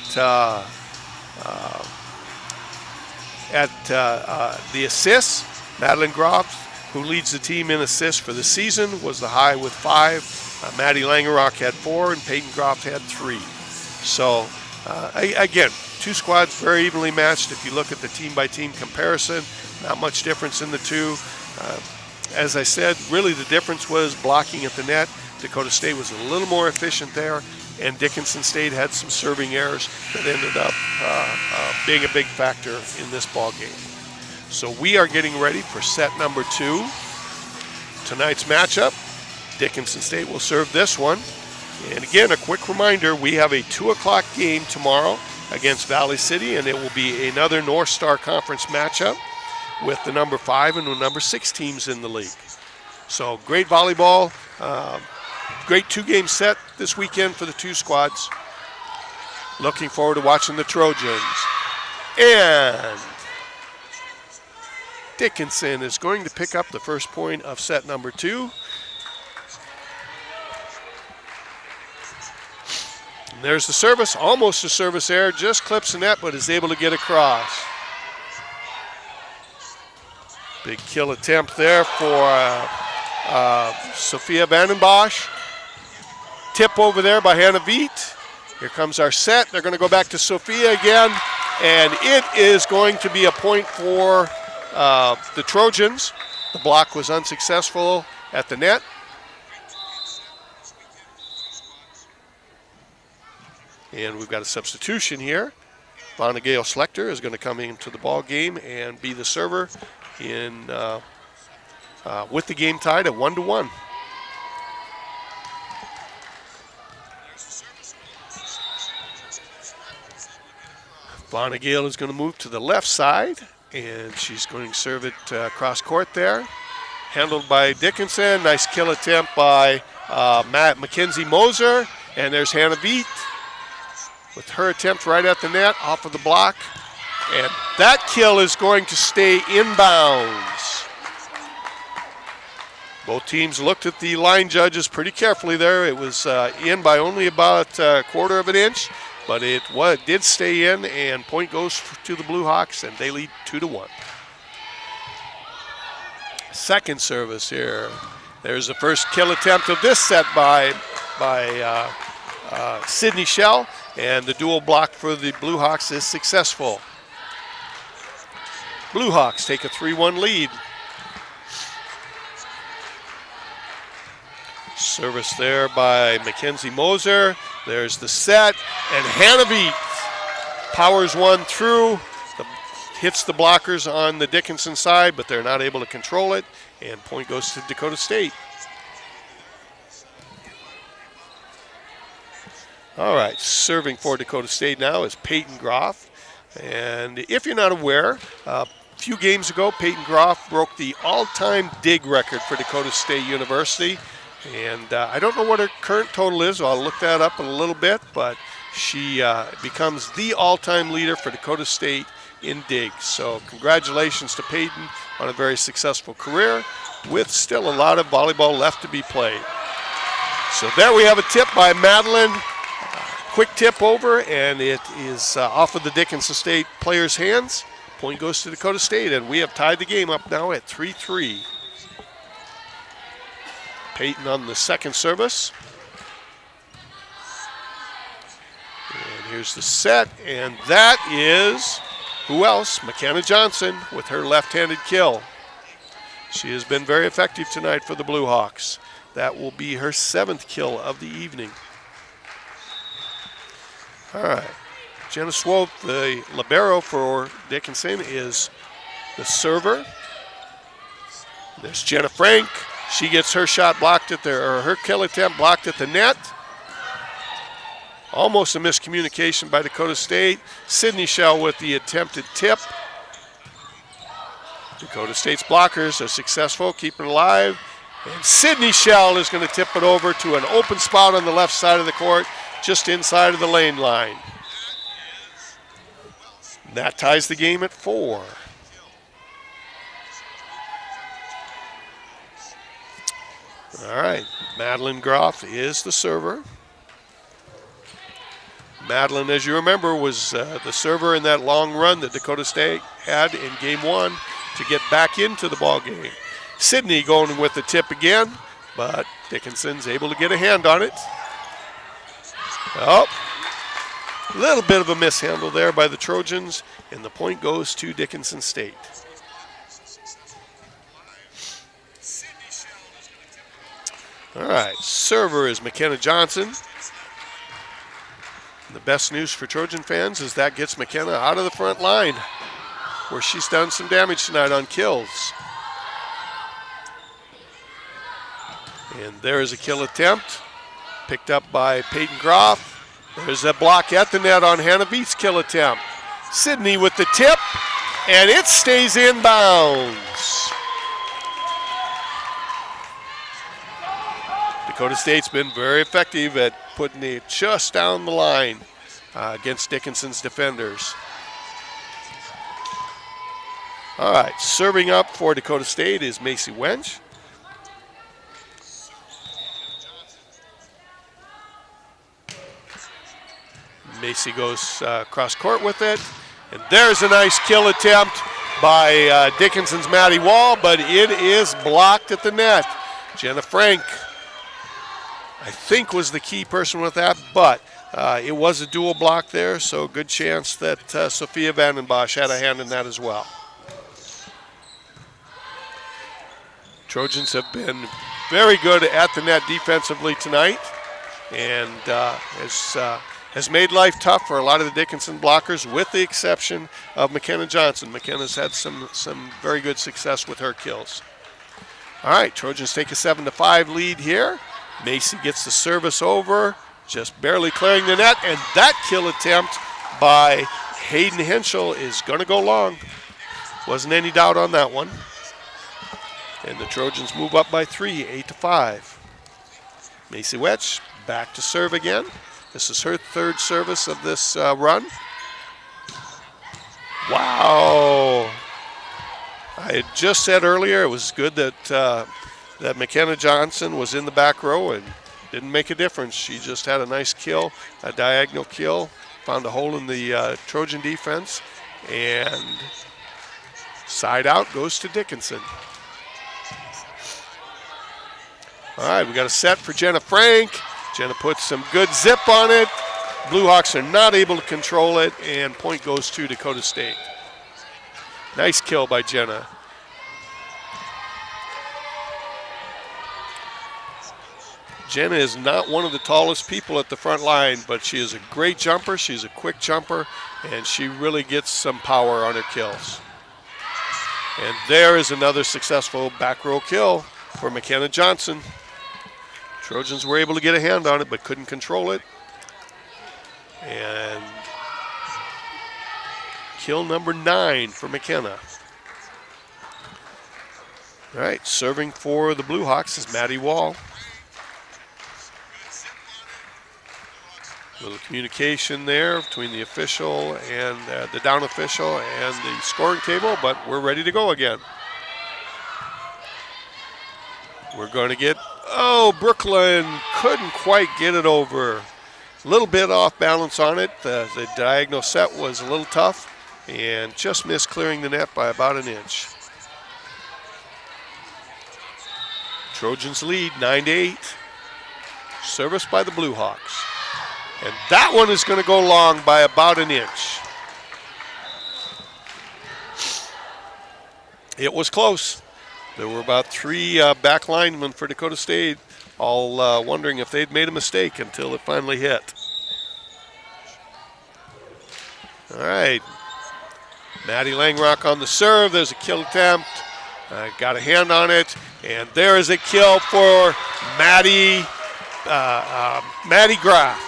the assists, Madeline Groff, who leads the team in assists for the season, was the high with 5. Maddie Langerock had 4, and Peyton Groff had 3. So, again, 2 squads very evenly matched. If you look at the team-by-team comparison, not much difference in the 2. As I said, really the difference was blocking at the net. Dakota State was a little more efficient there, and Dickinson State had some serving errors that ended up being a big factor in this ball game. So we are getting ready for set number 2. Tonight's matchup, Dickinson State will serve this one. And again, a quick reminder, we have a 2 o'clock game tomorrow against Valley City, and it will be another North Star Conference matchup with the number 5 and the number 6 teams in the league. So great volleyball, great 2-game set this weekend for the 2 squads. Looking forward to watching the Trojans. And Dickinson is going to pick up the first point of set number 2. And there's the service, almost a service error, just clips the net, but is able to get across. Big kill attempt there for Sophia Vandenbosch. Tip over there by Hannah Viet. Here comes our set. They're going to go back to Sophia again, and it is going to be a point for the Trojans. The block was unsuccessful at the net. And we've got a substitution here. Vonna Gale Schlechter is going to come into the ball game and be the server in with the game tied at 1-1. Vonna Gale is going to move to the left side, and she's going to serve it cross court there. Handled by Dickinson. Nice kill attempt by Mackenzie Moser. And there's Hannah Viet with her attempt right at the net, off of the block. And that kill is going to stay inbounds. Both teams looked at the line judges pretty carefully there. It was in by only about a quarter of an inch, but it did stay in, and point goes to the Blue Hawks, and they lead 2-1. Second service here. There's the first kill attempt of this set by Sydney Schell. And the dual block for the Blue Hawks is successful. Blue Hawks take a 3-1 lead. Service there by Mackenzie Moser. There's the set, and Hannah Viet powers one through. Hits the blockers on the Dickinson side, but they're not able to control it, and point goes to Dakota State. All right, serving for Dakota State now is Peyton Groff. And if you're not aware, a few games ago, Peyton Groff broke the all-time dig record for Dakota State University. And I don't know what her current total is. I'll look that up in a little bit, but she becomes the all-time leader for Dakota State in digs. So congratulations to Peyton on a very successful career with still a lot of volleyball left to be played. So there we have a tip by Madeline. Quick tip over, and it is off of the Dickinson State players' hands. Point goes to Dakota State, and we have tied the game up now at 3-3. Peyton on the second service. And here's the set, and that is, who else? McKenna Johnson with her left-handed kill. She has been very effective tonight for the Blue Hawks. That will be her 7th kill of the evening. All right, Jenna Swope, the libero for Dickinson, is the server. There's Jenna Frank. She gets her shot blocked at her kill attempt blocked at the net. Almost a miscommunication by Dakota State. Sydney Schell with the attempted tip. Dakota State's blockers are successful, keeping it alive. And Sydney Schell is going to tip it over to an open spot on the left side of the court, just inside of the lane line. That ties the game at 4. All right, Madeline Groff is the server. Madeline, as you remember, was the server in that long run that Dakota State had in game 1 to get back into the ball game. Sydney going with the tip again, but Dickinson's able to get a hand on it. Oh, a little bit of a mishandle there by the Trojans, and the point goes to Dickinson State. All right, server is McKenna Johnson. The best news for Trojan fans is that gets McKenna out of the front line, where she's done some damage tonight on kills. And there is a kill attempt, picked up by Peyton Groff. There's a block at the net on Hannah Viet's kill attempt. Sydney with the tip, and it stays inbounds. Dakota State's been very effective at putting it just down the line against Dickinson's defenders. All right, serving up for Dakota State is Macy Wench. Macy goes cross court with it. And there's a nice kill attempt by Dickinson's Maddie Wall, but it is blocked at the net. Jenna Frank, I think, was the key person with that, but it was a dual block there, so good chance that Sophia Vandenbosch had a hand in that as well. Trojans have been very good at the net defensively tonight, and has made life tough for a lot of the Dickinson blockers, with the exception of McKenna Johnson. McKenna's had some very good success with her kills. All right, Trojans take a 7-5 lead here. Macy gets the service over, just barely clearing the net, and that kill attempt by Hayden Henschel is going to go long. Wasn't any doubt on that one. And the Trojans move up by 3, 8-5. Macy Wench back to serve again. This is her third service of this run. Wow. I had just said earlier it was good that that McKenna Johnson was in the back row and didn't make a difference. She just had a nice kill, a diagonal kill, found a hole in the Trojan defense, and side out goes to Dickinson. All right, we got a set for Jenna Frank. Jenna puts some good zip on it. Blue Hawks are not able to control it, and point goes to Dakota State. Nice kill by Jenna. Jenna is not one of the tallest people at the front line, but she is a great jumper. She's a quick jumper, and she really gets some power on her kills. And there is another successful back row kill for McKenna Johnson. Trojans were able to get a hand on it, but couldn't control it. And kill number 9 for McKenna. All right, serving for the Blue Hawks is Maddie Wall. Little communication there between the official and the down official and the scoring table, but we're ready to go again. We're going to get, Brooklyn couldn't quite get it over. A little bit off balance on it. The diagonal set was a little tough and just missed clearing the net by about an inch. Trojans lead 9-8. Service by the Blue Hawks. And that one is going to go long by about an inch. It was close. There were about 3 back linemen for Dakota State, all wondering if they'd made a mistake until it finally hit. All right. Maddie Langrock on the serve. There's a kill attempt. Got a hand on it. And there is a kill for Maddie Graff.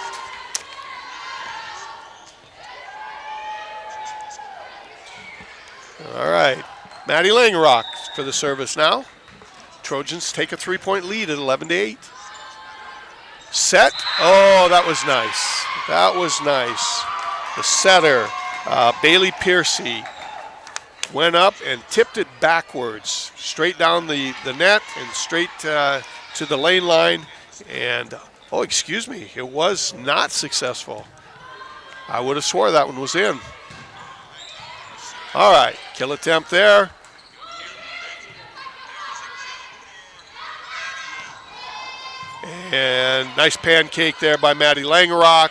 All right. Maddie Langrock for the service now. Trojans take a 3-point lead at 11-8. Set. Oh, that was nice. That was nice. The setter, Bailey Piercy, went up and tipped it backwards, straight down the net and straight to the lane line. And, it was not successful. I would have swore that one was in. All right, kill attempt there. And nice pancake there by Maddie Langerock.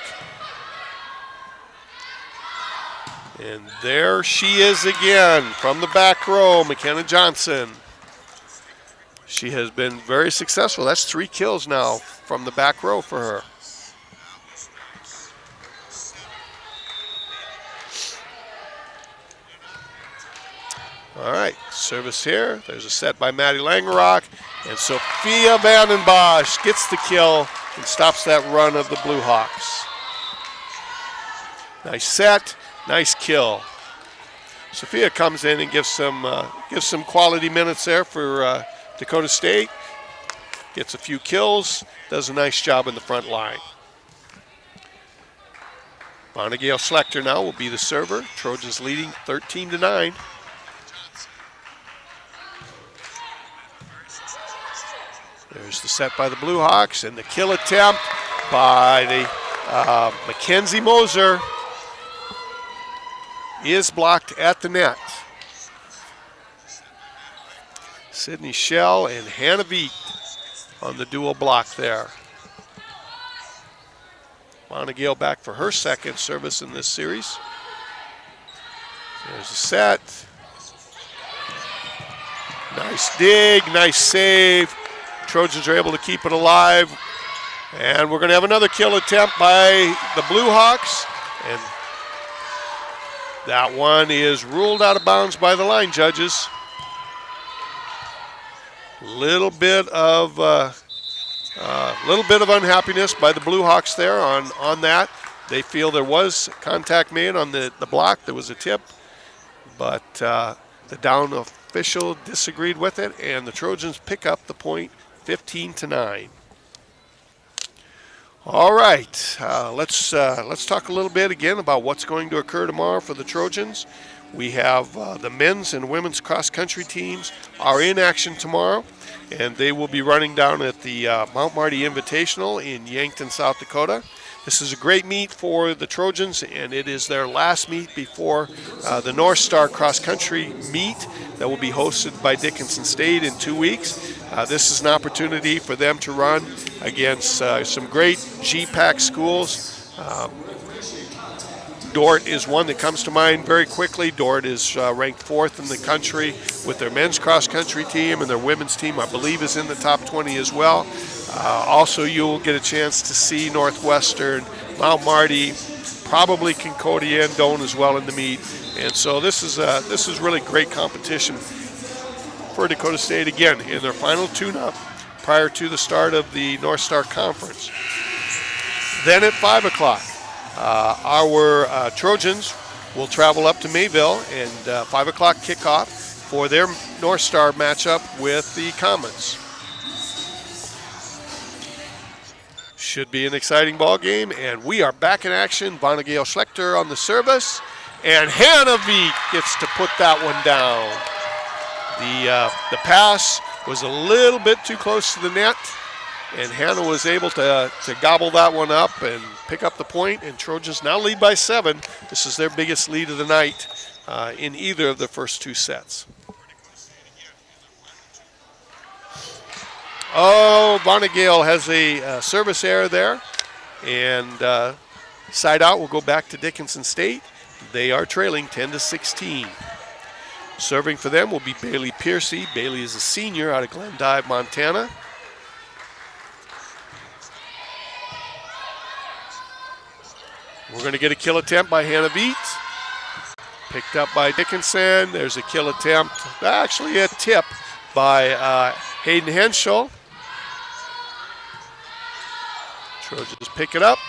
And there she is again from the back row, McKenna Johnson. She has been very successful. That's 3 kills now from the back row for her. All right, service here. There's a set by Maddie Langerock. And Sophia Vandenbosch gets the kill and stops that run of the Blue Hawks. Nice set, nice kill. Sophia comes in and gives some quality minutes there for Dakota State. Gets a few kills, does a nice job in the front line. Bonagale Schlechter now will be the server. Trojans leading 13-9. There's the set by the Blue Hawks, and the kill attempt by the Mackenzie Moser is blocked at the net. Sydney Schell and Hannah Veet on the dual block there. Montague back for her second service in this series. There's a set. Nice dig, nice save. Trojans are able to keep it alive. And we're going to have another kill attempt by the Blue Hawks. And that one is ruled out of bounds by the line judges. Little bit of unhappiness by the Blue Hawks there on that. They feel there was contact made on the block. There was a tip, but the down official disagreed with it, and the Trojans pick up the point 15-9. All right, let's talk a little bit again about what's going to occur tomorrow for the Trojans. We have the men's and women's cross-country teams are in action tomorrow, and they will be running down at the Mount Marty Invitational in Yankton, South Dakota. This is a great meet for the Trojans, and it is their last meet before the North Star cross-country meet that will be hosted by Dickinson State in 2 weeks. This is an opportunity for them to run against some great GPAC schools. Dordt is one that comes to mind very quickly. Dordt is ranked 4th in the country with their men's cross-country team, and their women's team, I believe, is in the top 20 as well. Also, you'll get a chance to see Northwestern, Mount Marty, probably Concordia and Doane as well in the meet. And so this is really great competition for Dakota State, again, in their final tune-up prior to the start of the North Star Conference. Then at 5 o'clock, our Trojans will travel up to Mayville, and 5 o'clock kickoff for their North Star matchup with the Comets. Should be an exciting ball game, and we are back in action. Vonnegael Schlechter on the service, and Hannah Veet gets to put that one down. The pass was a little bit too close to the net, and Hannah was able to gobble that one up and pick up the point, and Trojans now lead by 7. This is their biggest lead of the night in either of the first 2 sets. Oh, Vonnegael has a service error there, and side out will go back to Dickinson State. They are trailing 10-16. Serving for them will be Bailey Piercy. Bailey is a senior out of Glendive, Montana. We're going to get a kill attempt by Hannah Veet. Picked up by Dickinson. There's a kill attempt, actually a tip by Hayden Henschel. Trojans pick it up.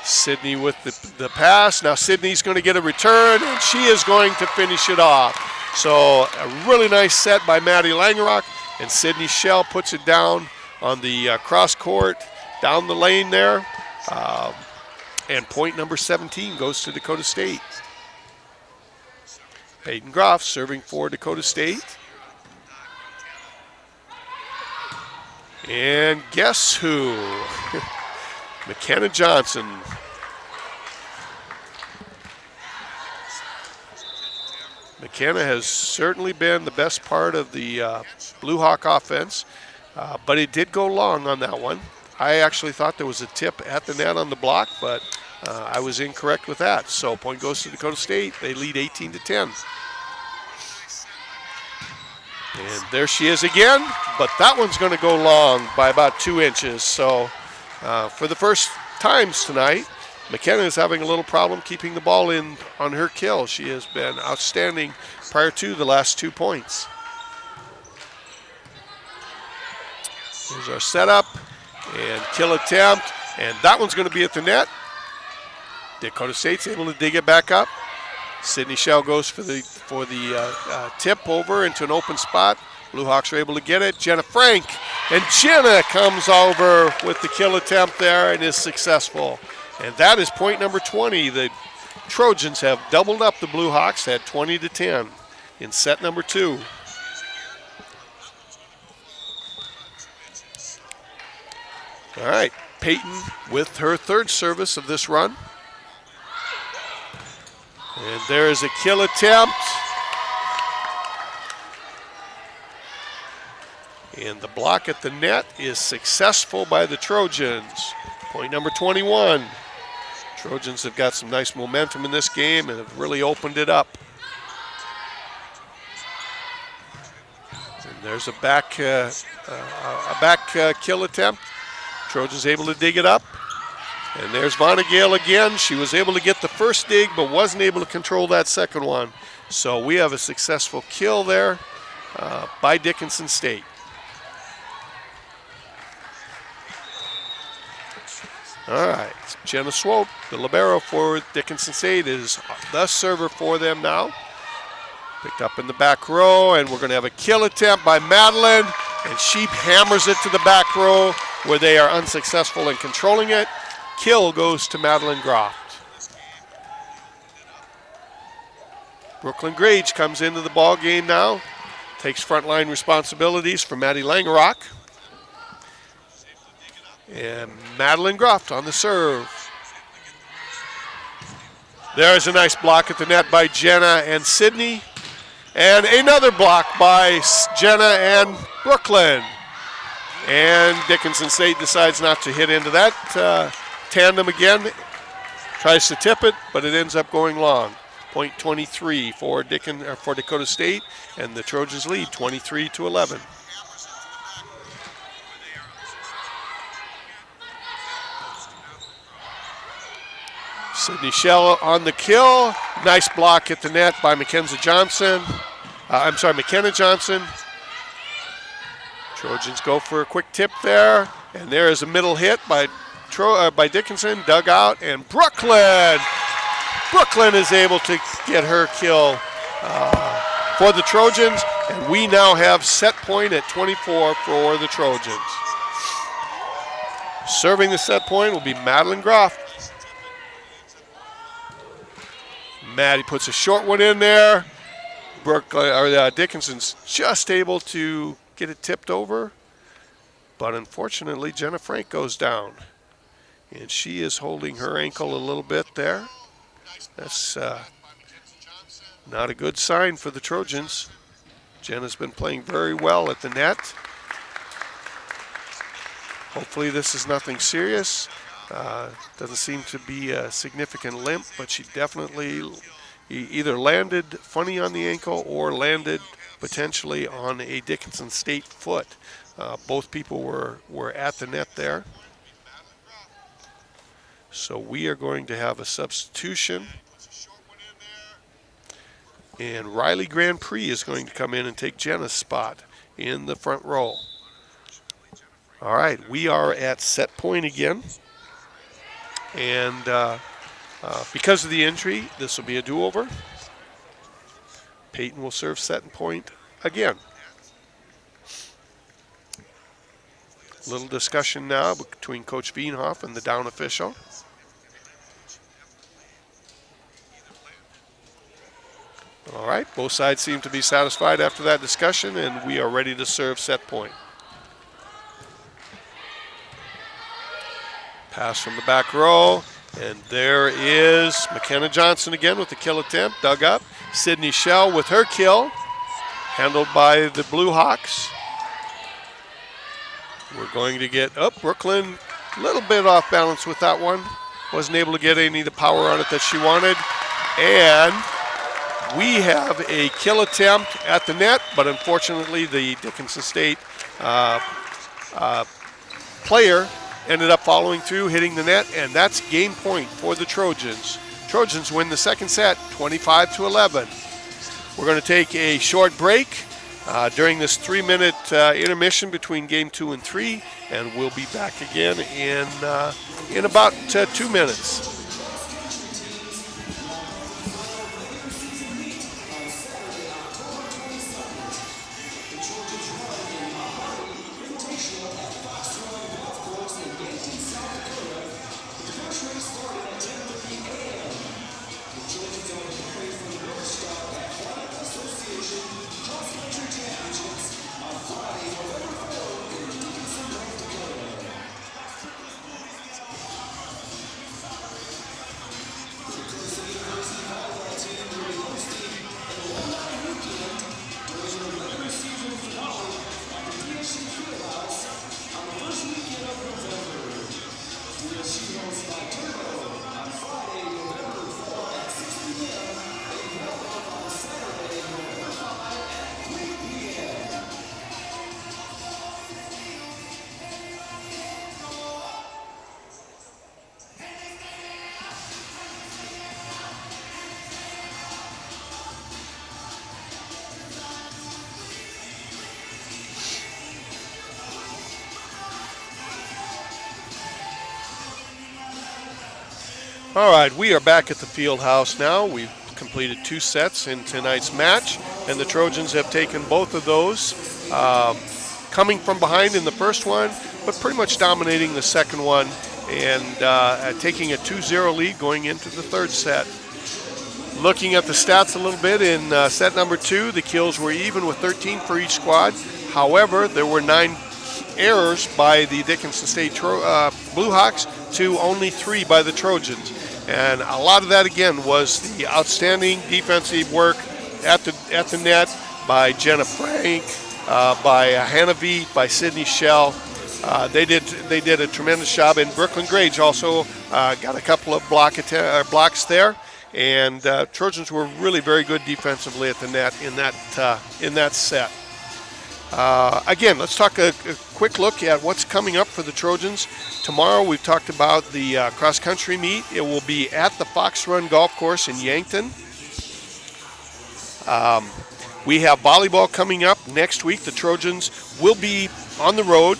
Sydney with the pass. Now Sydney's going to get a return, and she is going to finish it off. So a really nice set by Maddie Langerock, and Sydney Schell puts it down on the cross court, down the lane there. And point number 17 goes to Dakota State. Peyton Groff serving for Dakota State. And guess who? McKenna Johnson. McKenna has certainly been the best part of the Blue Hawk offense, but it did go long on that one. I actually thought there was a tip at the net on the block, but I was incorrect with that. So point goes to Dakota State. They lead 18-10. And there she is again, but that one's going to go long by about 2 inches. So for the first times tonight, McKenna is having a little problem keeping the ball in on her kill. She has been outstanding prior to the last 2 points. Here's our setup and kill attempt, and that one's going to be at the net. Dakota State's able to dig it back up. Sydney Schell goes for the tip over into an open spot. Blue Hawks are able to get it. Jenna Frank, and Jenna comes over with the kill attempt there and is successful. And that is point number 20. The Trojans have doubled up the Blue Hawks at 20-10 in set number 2. All right, Peyton with her third service of this run. And there's a kill attempt. And the block at the net is successful by the Trojans. Point number 21. Trojans have got some nice momentum in this game and have really opened it up. And there's a back kill attempt. Trojans able to dig it up. And there's Vonnegut again. She was able to get the first dig, but wasn't able to control that second one. So we have a successful kill there by Dickinson State. All right, Jenna Swope, the libero for Dickinson State, is the server for them now. Picked up in the back row, and we're going to have a kill attempt by Madeline, and she hammers it to the back row where they are unsuccessful in controlling it. Kill goes to Madeline Groft. Brooklyn Grage comes into the ball game now, takes frontline responsibilities for Maddie Langerock. And Madeline Groft on the serve. There's a nice block at the net by Jenna and Sydney. And another block by Jenna and Brooklyn. And Dickinson State decides not to hit into that tandem again. Tries to tip it, but it ends up going long. Point 23 for Dakota State, and the Trojans lead 23-11. Sydney Shell on the kill. Nice block at the net by McKenna Johnson. Trojans go for a quick tip there. And there is a middle hit by Dickinson, dug out, and Brooklyn is able to get her kill for the Trojans. And we now have set point at 24 for the Trojans. Serving the set point will be Madeline Groff. Maddie puts a short one in there. Dickinson's just able to get it tipped over. But unfortunately, Jenna Frank goes down. And she is holding her ankle a little bit there. That's not a good sign for the Trojans. Jenna's been playing very well at the net. Hopefully this is nothing serious. Doesn't seem to be a significant limp, but she definitely either landed funny on the ankle or landed potentially on a Dickinson State foot. Both people were at the net there. So we are going to have a substitution. And Riley Grand Prix is going to come in and take Jenna's spot in the front row. All right, we are at set point again. And because of the injury, this will be a do-over. Peyton will serve set point again. Little discussion now between Coach Wienhoff and the down official. All right, both sides seem to be satisfied after that discussion, and we are ready to serve set point. Pass from the back row, and there is McKenna Johnson again with the kill attempt, dug up. Sydney Shell with her kill, handled by the Blue Hawks. We're going to get up Brooklyn, a little bit off balance with that one. Wasn't able to get any of the power on it that she wanted. And we have a kill attempt at the net, but unfortunately the Dickinson State player ended up following through, hitting the net, and that's game point for the Trojans. Trojans win the second set, 25-11. We're going to take a short break during this 3-minute intermission between game 2 and 3, and we'll be back again in about 2 minutes. All right, we are back at the field house now. We've completed 2 sets in tonight's match, and the Trojans have taken both of those, coming from behind in the first one, but pretty much dominating the second one, and taking a 2-0 lead going into the third set. Looking at the stats a little bit, in set number 2, the kills were even with 13 for each squad. However, there were 9 errors by the Dickinson State Blue Hawks to only 3 by the Trojans. And a lot of that, again, was the outstanding defensive work at the net by Jenna Frank, by Hannah Veet, by Sydney Schell. They did a tremendous job, and Brooklyn Grage also got a couple of blocks there. And Trojans were really very good defensively at the net in that set. Again, let's talk a quick look at what's coming up for the Trojans. Tomorrow, we've talked about the cross-country meet. It will be at the Fox Run Golf Course in Yankton. We have volleyball coming up next week. The Trojans will be on the road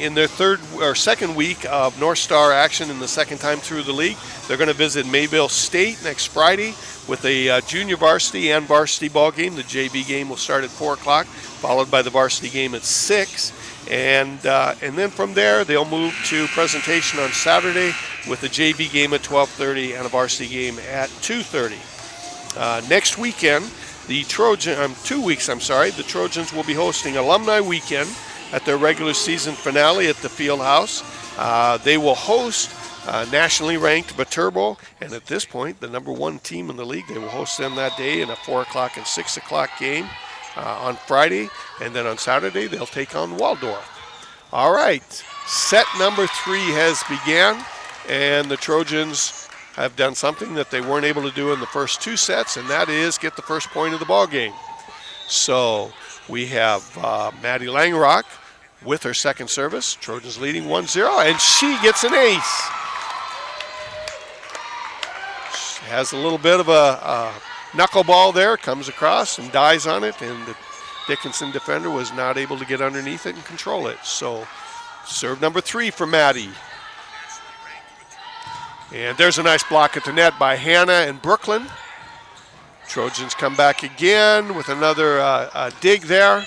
in their second week of North Star action in the second time through the league. They're going to visit Mayville State next Friday with a junior varsity and varsity ball game. The JV game will start at 4 o'clock, followed by the varsity game at 6. And then from there, they'll move to presentation on Saturday with a JV game at 12:30 and a varsity game at 2:30. Next weekend, the 2 weeks, the Trojans will be hosting Alumni Weekend at their regular season finale at the field house. They will host nationally ranked Viterbo, and at this point, the number 1 team in the league. They will host them that day in a 4 o'clock and 6 o'clock game on Friday, and then on Saturday, they'll take on Waldorf. All right, set number 3 has began, and the Trojans have done something that they weren't able to do in the first 2 sets, and that is get the first point of the ball game. So we have Maddie Langrock with her second service. Trojans leading 1-0, and she gets an ace. She has a little bit of a knuckleball there, comes across and dies on it, and the Dickinson defender was not able to get underneath it and control it. So serve number 3 for Maddie. And there's a nice block at the net by Hannah and Brooklyn. Trojans come back again with another dig there.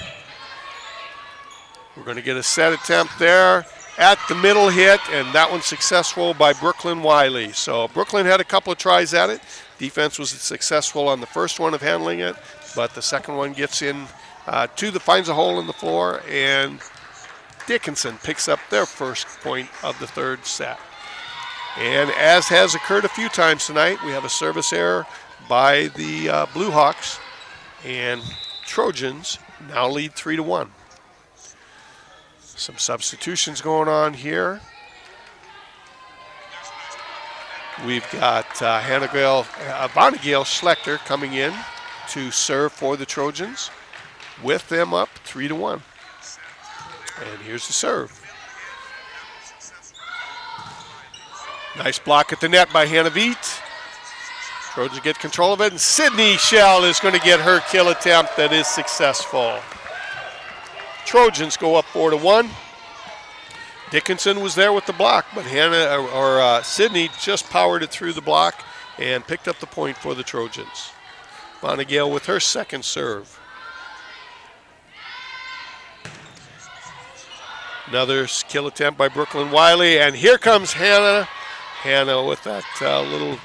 We're going to get a set attempt there at the middle hit, and that one's successful by Brooklyn Wiley. So Brooklyn had a couple of tries at it. Defense was successful on the first one of handling it, but the second one gets in finds a hole in the floor, and Dickinson picks up their first point of the third set. And as has occurred a few times tonight, we have a service error by the Blue Hawks, and Trojans now lead 3-1. Some substitutions going on here. We've got Vonnegail Schlechter coming in to serve for the Trojans, with them up 3-1. And here's the serve. Nice block at the net by Hannah Veet. Trojans get control of it, and Sydney Schell is going to get her kill attempt that is successful. Trojans go up 4-1. Dickinson was there with the block, but Sydney just powered it through the block and picked up the point for the Trojans. Vonnegail with her second serve. Another kill attempt by Brooklyn Wiley, and here comes Hannah. Hannah with that little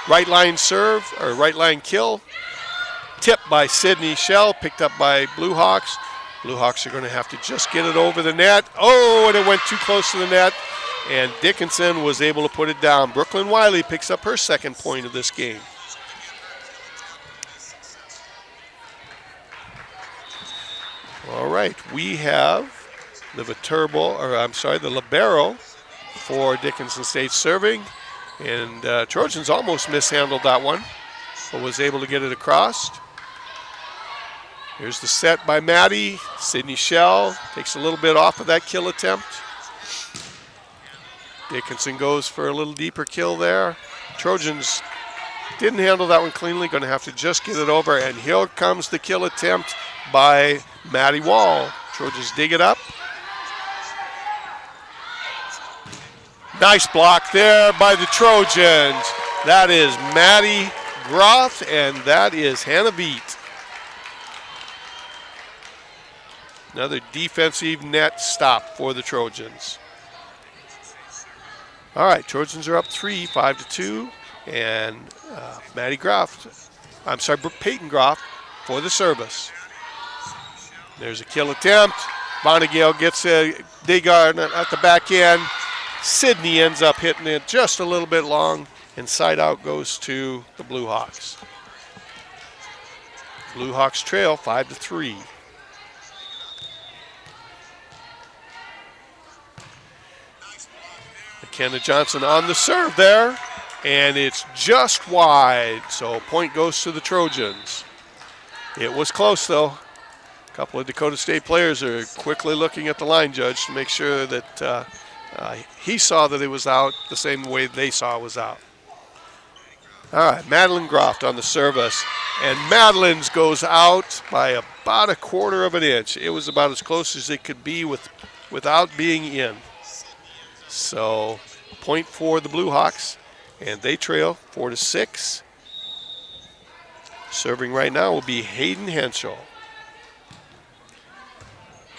right line serve, or right line kill. Tipped by Sydney Schell, picked up by Blue Hawks. Blue Hawks are going to have to just get it over the net. Oh, and it went too close to the net, and Dickinson was able to put it down. Brooklyn Wiley picks up her second point of this game. All right, we have the libero for Dickinson State serving, and Trojans almost mishandled that one, but was able to get it across. Here's the set by Maddie. Sydney Schell takes a little bit off of that kill attempt. Dickinson goes for a little deeper kill there. Trojans didn't handle that one cleanly, going to have to just get it over, and here comes the kill attempt by Maddie Wall. Trojans dig it up. Nice block there by the Trojans. That is Maddie Groff, and that is Hannah Veet. Another defensive net stop for the Trojans. All right, Trojans are up 3, 5-2, and Peyton Groff for the service. There's a kill attempt. Vonnegut gets a dig on at the back end. Sydney ends up hitting it just a little bit long, and side out goes to the Blue Hawks. Blue Hawks trail 5-3. McKenna Johnson on the serve there, and it's just wide, so point goes to the Trojans. It was close, though. A couple of Dakota State players are quickly looking at the line judge to make sure that he saw that it was out the same way they saw it was out. All right, Madeline Groff on the service, and Madeline's goes out by about 1/4 of an inch. It was about as close as it could be without being in. So, point for the Blue Hawks, and they trail 4-6. Serving right now will be Hayden Henschel.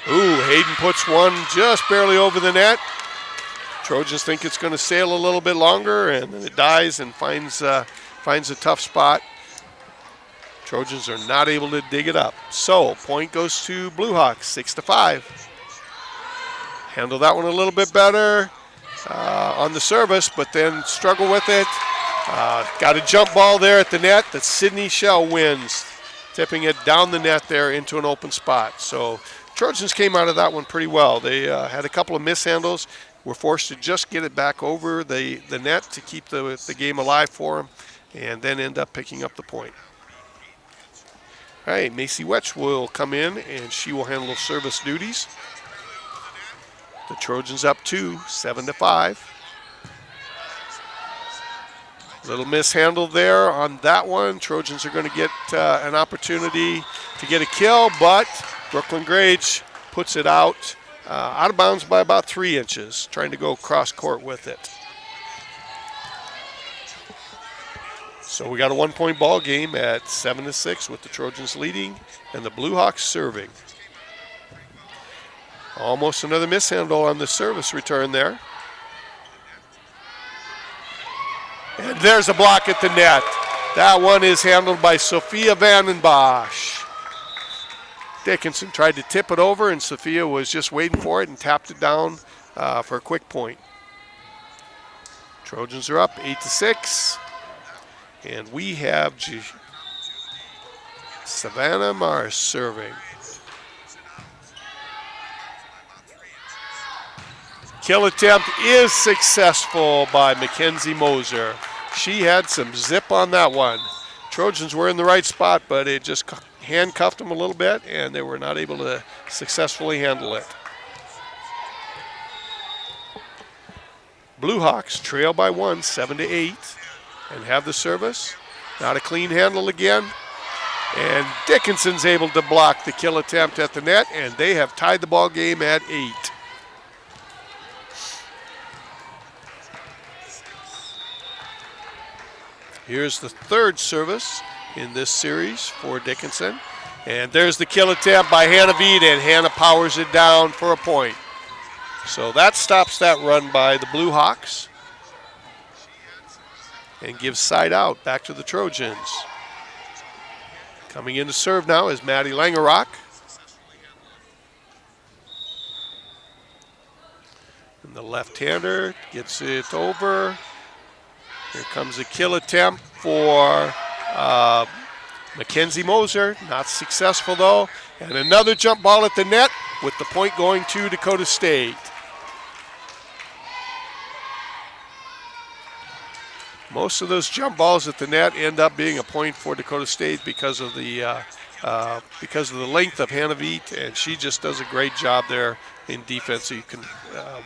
Ooh, Hayden puts one just barely over the net. Trojans think it's going to sail a little bit longer, and then it dies and finds a tough spot. Trojans are not able to dig it up. So, point goes to Blue Hawks, 6-5. Handle that one a little bit better on the service, but then struggle with it. Got a jump ball there at the net that Sydney Shell wins, tipping it down the net there into an open spot. So Trojans came out of that one pretty well. They had a couple of mishandles, were forced to just get it back over the net to keep the game alive for them, and then end up picking up the point. All right, Macy Wetch will come in, and she will handle service duties. The Trojans up 2, 7-5. Little mishandle there on that one. Trojans are going to get an opportunity to get a kill, but Brooklyn Grage puts it out of bounds by about 3 inches, trying to go cross court with it. So we got a 1-point ball game at 7-6 with the Trojans leading and the Blue Hawks serving. Almost another mishandle on the service return there. And there's a block at the net. That one is handled by Sophia Vandenbosch. Dickinson tried to tip it over, and Sophia was just waiting for it and tapped it down for a quick point. Trojans are up 8-6. And we have Savannah Mars serving. Kill attempt is successful by Mackenzie Moser. She had some zip on that one. Trojans were in the right spot, but it just handcuffed them a little bit, and they were not able to successfully handle it. Blue Hawks trail by 1, 7-8, and have the service. Not a clean handle again. And Dickinson's able to block the kill attempt at the net, and they have tied the ball game at 8. Here's the third service in this series for Dickinson. And there's the kill attempt by Hannah Veet, and Hannah powers it down for a point. So that stops that run by the Blue Hawks and gives side out back to the Trojans. Coming in to serve now is Maddie Langerock. And the left-hander gets it over. Here comes a kill attempt for Mackenzie Moser. Not successful, though. And another jump ball at the net with the point going to Dakota State. Most of those jump balls at the net end up being a point for Dakota State because of the length of Hannah Veet, and she just does a great job there in defensive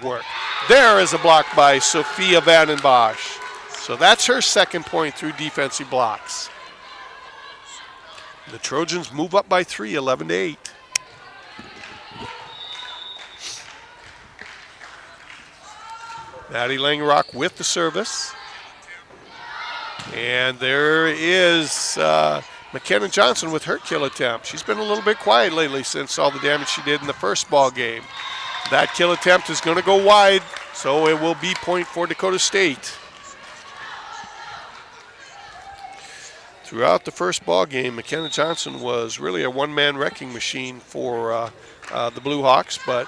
work. There is a block by Sophia Vandenbosch. So that's her second point through defensive blocks. The Trojans move up by 3, 11-8. Maddie Langerock with the service. And there is McKenna Johnson with her kill attempt. She's been a little bit quiet lately since all the damage she did in the first ball game. That kill attempt is going to go wide, so it will be point for Dakota State. Throughout the first ball game, McKenna Johnson was really a one-man wrecking machine for the Blue Hawks, but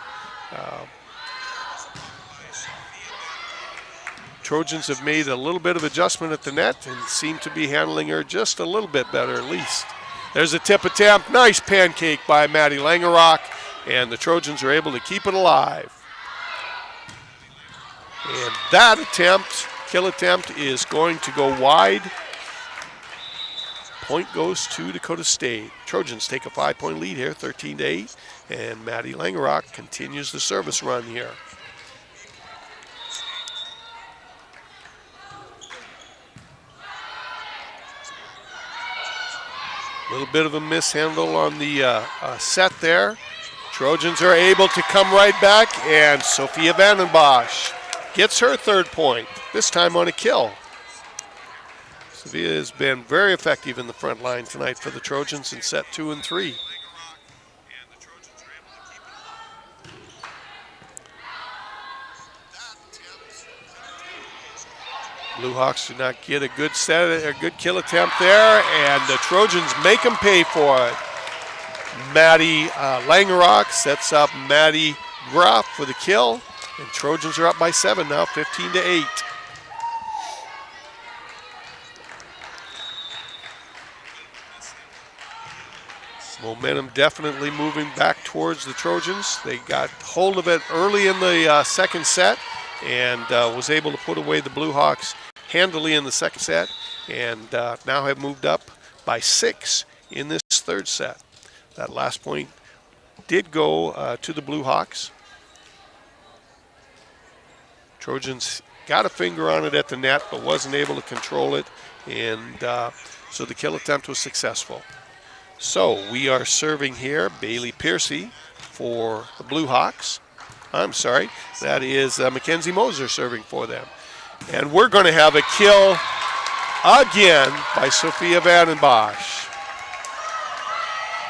Trojans have made a little bit of adjustment at the net and seem to be handling her just a little bit better at least. There's a tip attempt. Nice pancake by Maddie Langerock, and the Trojans are able to keep it alive. And that attempt, kill attempt, is going to go wide. Point goes to Dakota State. Trojans take a 5-point lead here, 13-8, and Maddie Langerock continues the service run here. A little bit of a mishandle on the set there. Trojans are able to come right back, and Sophia Vandenbosch gets her third point, this time on a kill. Sophia has been very effective in the front line tonight for the Trojans in set 2 and 3. Blue Hawks do not get a good kill attempt there, and the Trojans make them pay for it. Maddie Langerock sets up Maddie Groff for the kill, and Trojans are up by 7 now, 15-8. Momentum definitely moving back towards the Trojans. They got hold of it early in the second set and was able to put away the Blue Hawks handily in the second set, and now have moved up by 6 in this third set. That last point did go to the Blue Hawks. Trojans got a finger on it at the net, but wasn't able to control it, and so the kill attempt was successful. So we are serving here Bailey Piercy for the Blue Hawks. I'm sorry, that is Mackenzie Moser serving for them. And we're going to have a kill again by Sophia Vandenbosch.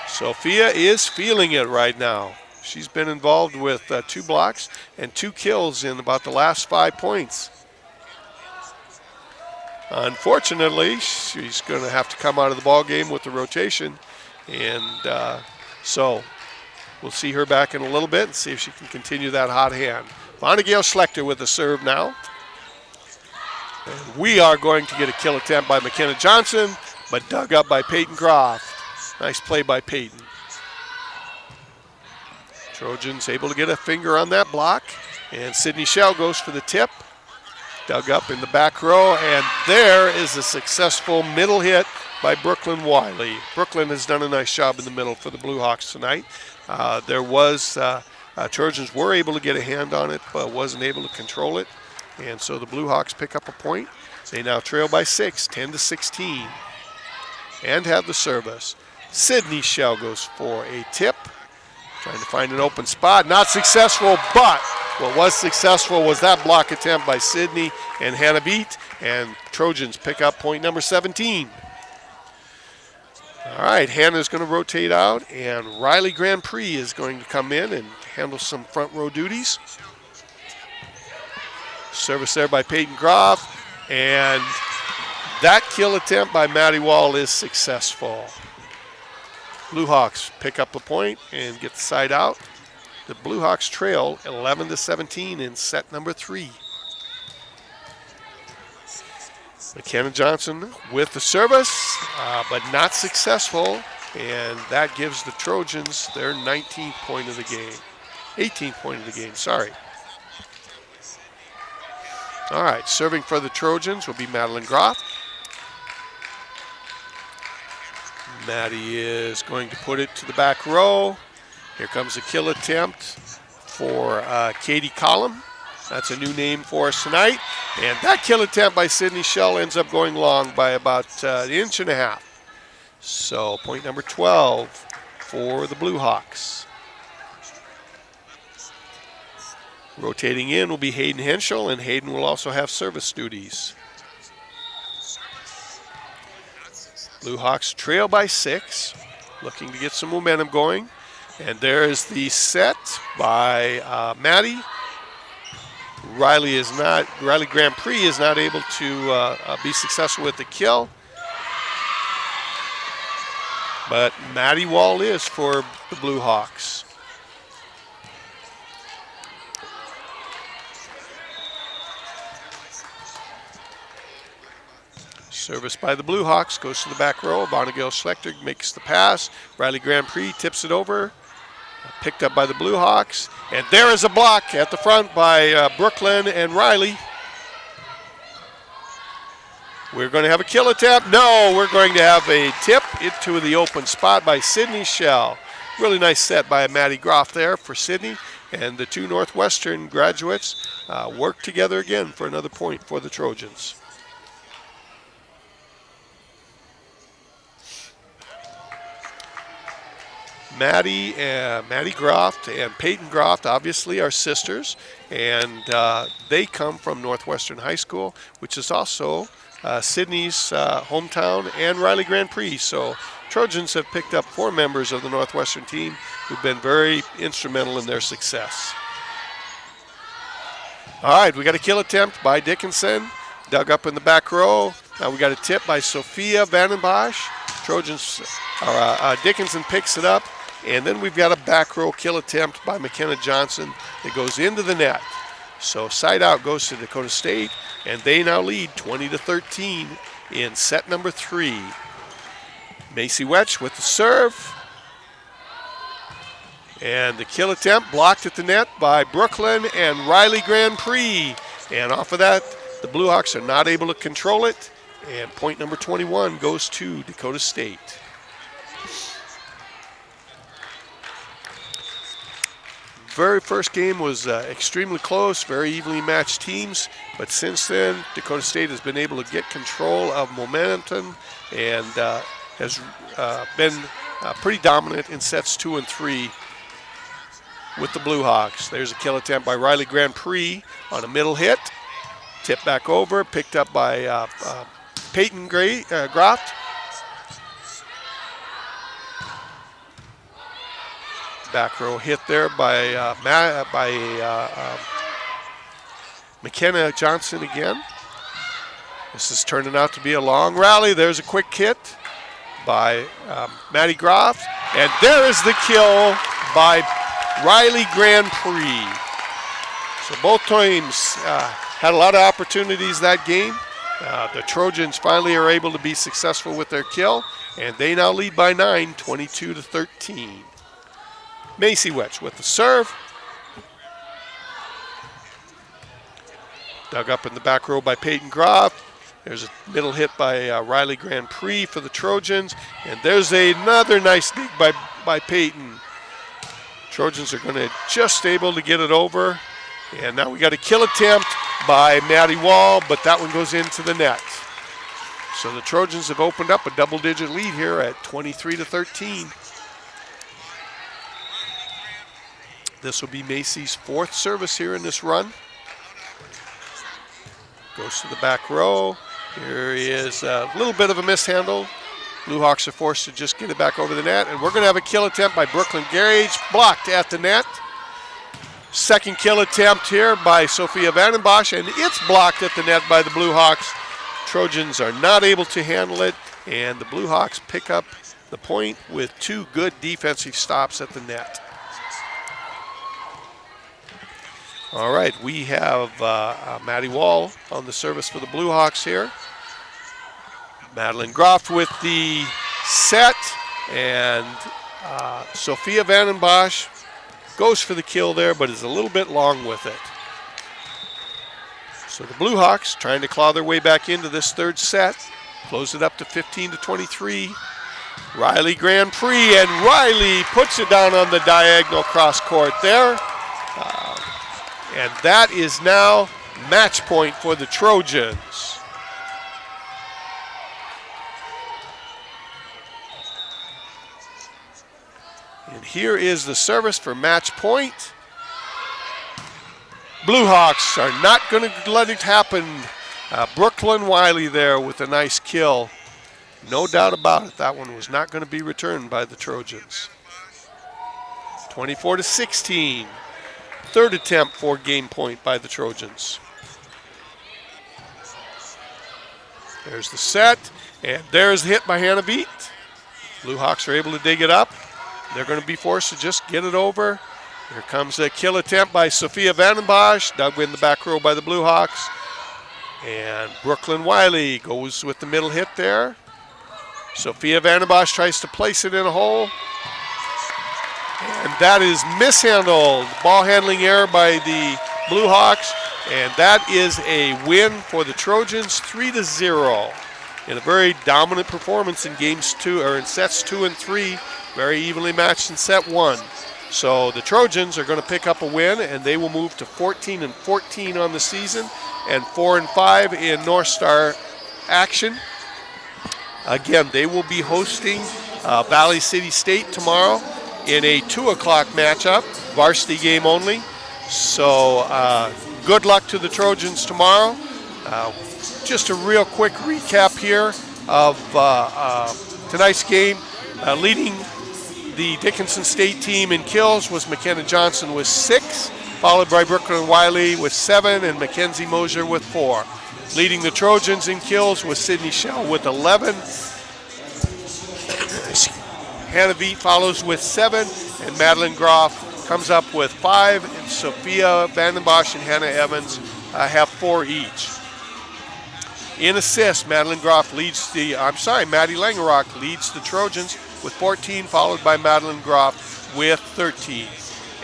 Sophia is feeling it right now. She's been involved with 2 blocks and 2 kills in about the last 5 points. Unfortunately, she's going to have to come out of the ball game with the rotation, and so we'll see her back in a little bit and see if she can continue that hot hand. Vonnegail Schlechter with the serve now. And we are going to get a kill attempt by McKenna Johnson, but dug up by Peyton Groff. Nice play by Peyton. Trojans able to get a finger on that block, and Sydney Schell goes for the tip. Dug up in the back row, and there is a successful middle hit by Brooklyn Wiley. Brooklyn has done a nice job in the middle for the Blue Hawks tonight. Trojans were able to get a hand on it, but wasn't able to control it. And so the Blue Hawks pick up a point. They now trail by 6, 10-16, and have the service. Sydney Schell goes for a tip, trying to find an open spot. Not successful, but what was successful was that block attempt by Sydney and Hannah Beat, and Trojans pick up point number 17. All right, Hannah's going to rotate out, and Riley Grand Prix is going to come in and handle some front row duties. Service there by Peyton Groff, and that kill attempt by Maddie Wall is successful. Blue Hawks pick up a point and get the side out. The Blue Hawks trail 11-17 in set number 3. McKenna Johnson with the service, but not successful, and that gives the Trojans their 19th point of the game. 18th point of the game, sorry. All right, serving for the Trojans will be Madeline Groff. Maddie is going to put it to the back row. Here comes a kill attempt for Katie Collum. That's a new name for us tonight. And that kill attempt by Sydney Schell ends up going long by about an inch and a half. So point number 12 for the Blue Hawks. Rotating in will be Hayden Henschel, and Hayden will also have service duties. Blue Hawks trail by 6, looking to get some momentum going. And there is the set by Maddie. Riley Grand Prix is not able to be successful with the kill. But Maddie Wall is for the Blue Hawks. Service by the Blue Hawks, goes to the back row. Bonneville Schlechter makes the pass. Riley Grand Prix tips it over. Picked up by the Blue Hawks. And there is a block at the front by Brooklyn and Riley. We're going to have a kill attempt. No, we're going to have a tip into the open spot by Sydney Schell. Really nice set by Maddie Groff there for Sydney. And the two Northwestern graduates work together again for another point for the Trojans. Maddie Groff and Peyton Groff obviously are sisters, and they come from Northwestern High School, which is also Sydney's hometown and Riley Grand Prix. So Trojans have picked up 4 members of the Northwestern team who've been very instrumental in their success. All right, we got a kill attempt by Dickinson, dug up in the back row. Now we got a tip by Sophia Vandenbosch. Dickinson picks it up. And then we've got a back row kill attempt by McKenna Johnson that goes into the net. So side out goes to Dakota State, and they now lead 20-13 in set number 3. Macy Wetch with the serve. And the kill attempt blocked at the net by Brooklyn and Riley Grand Prix. And off of that, the Blue Hawks are not able to control it. And point number 21 goes to Dakota State. Very first game was extremely close, very evenly matched teams, but since then Dakota State has been able to get control of momentum and has been pretty dominant in sets 2 and 3 with the Blue Hawks. There's a kill attempt by Riley Grand Prix on a middle hit, tipped back over, picked up by Peyton Groff. Back row hit there by McKenna Johnson again. This is turning out to be a long rally. There's a quick hit by Maddie Groff. And there is the kill by Riley Grand Prix. So both teams had a lot of opportunities that game. The Trojans finally are able to be successful with their kill, and they now lead by 9, 22-13. Macy Wetch with the serve. Dug up in the back row by Peyton Groff. There's a middle hit by Riley Grand Prix for the Trojans. And there's another nice dig by Peyton. Trojans are going to just able to get it over. And now we got a kill attempt by Maddie Wall, but that one goes into the net. So the Trojans have opened up a double-digit lead here at 23-13. This will be Macy's 4th service here in this run. Goes to the back row. Here is a little bit of a mishandle. Blue Hawks are forced to just get it back over the net. And we're going to have a kill attempt by Brooklyn Gage, blocked at the net. Second kill attempt here by Sophia Vandenbosch, and it's blocked at the net by the Blue Hawks. Trojans are not able to handle it, and the Blue Hawks pick up the point with 2 good defensive stops at the net. All right, we have Maddie Wall on the service for the Blue Hawks here. Madeline Groff with the set, and Sophia Vandenbosch goes for the kill there, but is a little bit long with it. So the Blue Hawks trying to claw their way back into this 3rd set, close it up to 15-23. Riley Grand Prix, and Riley puts it down on the diagonal cross court there. And that is now match point for the Trojans. And here is the service for match point. Blue Hawks are not going to let it happen. Brooklyn Wiley there with a nice kill. No doubt about it, that one was not going to be returned by the Trojans. 24-16. Third attempt for game point by the Trojans. There's the set, and there's the hit by Hannah Beat. Blue Hawks are able to dig it up. They're going to be forced to just get it over. Here comes a kill attempt by Sophia Vandenbosch, dug in the back row by the Blue Hawks. And Brooklyn Wiley goes with the middle hit there. Sophia Vandenbosch tries to place it in a hole. And that is mishandled. Ball handling error by the Blue Hawks. And that is a win for the Trojans, 3-0. In a very dominant performance in sets 2 and 3, very evenly matched in set 1. So the Trojans are going to pick up a win, and they will move to 14-14 on the season and 4-5 in North Star action. Again, they will be hosting Valley City State tomorrow in a 2 o'clock matchup, varsity game only. So good luck to the Trojans tomorrow. Just a real quick recap here of tonight's game. Leading the Dickinson State team in kills was McKenna Johnson with 6, followed by Brooklyn Wiley with 7 and Mackenzie Mosier with 4. Leading the Trojans in kills was Sydney Schell with 11. Hannah Beat follows with 7, and Madeline Groff comes up with 5, and Sophia Vandenbosch and Hannah Evans have 4 each. In assists, Maddie Langerock leads the Trojans with 14, followed by Madeline Groff with 13.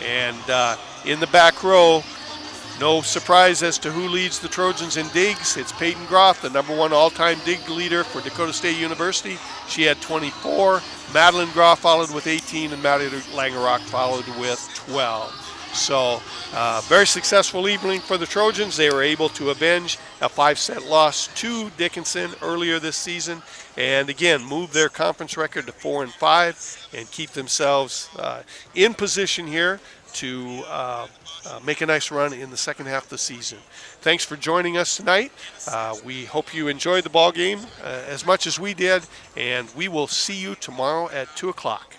And in the back row, no surprise as to who leads the Trojans in digs. It's Peyton Groff, the #1 all-time dig leader for Dakota State University. She had 24. Madeline Groff followed with 18, and Maddie Langerock followed with 12. So very successful evening for the Trojans. They were able to avenge a 5-set loss to Dickinson earlier this season, and again move their conference record to 4-5 and keep themselves in position here to make a nice run in the second half of the season. Thanks for joining us tonight. We hope you enjoyed the ball game as much as we did, and we will see you tomorrow at 2 o'clock.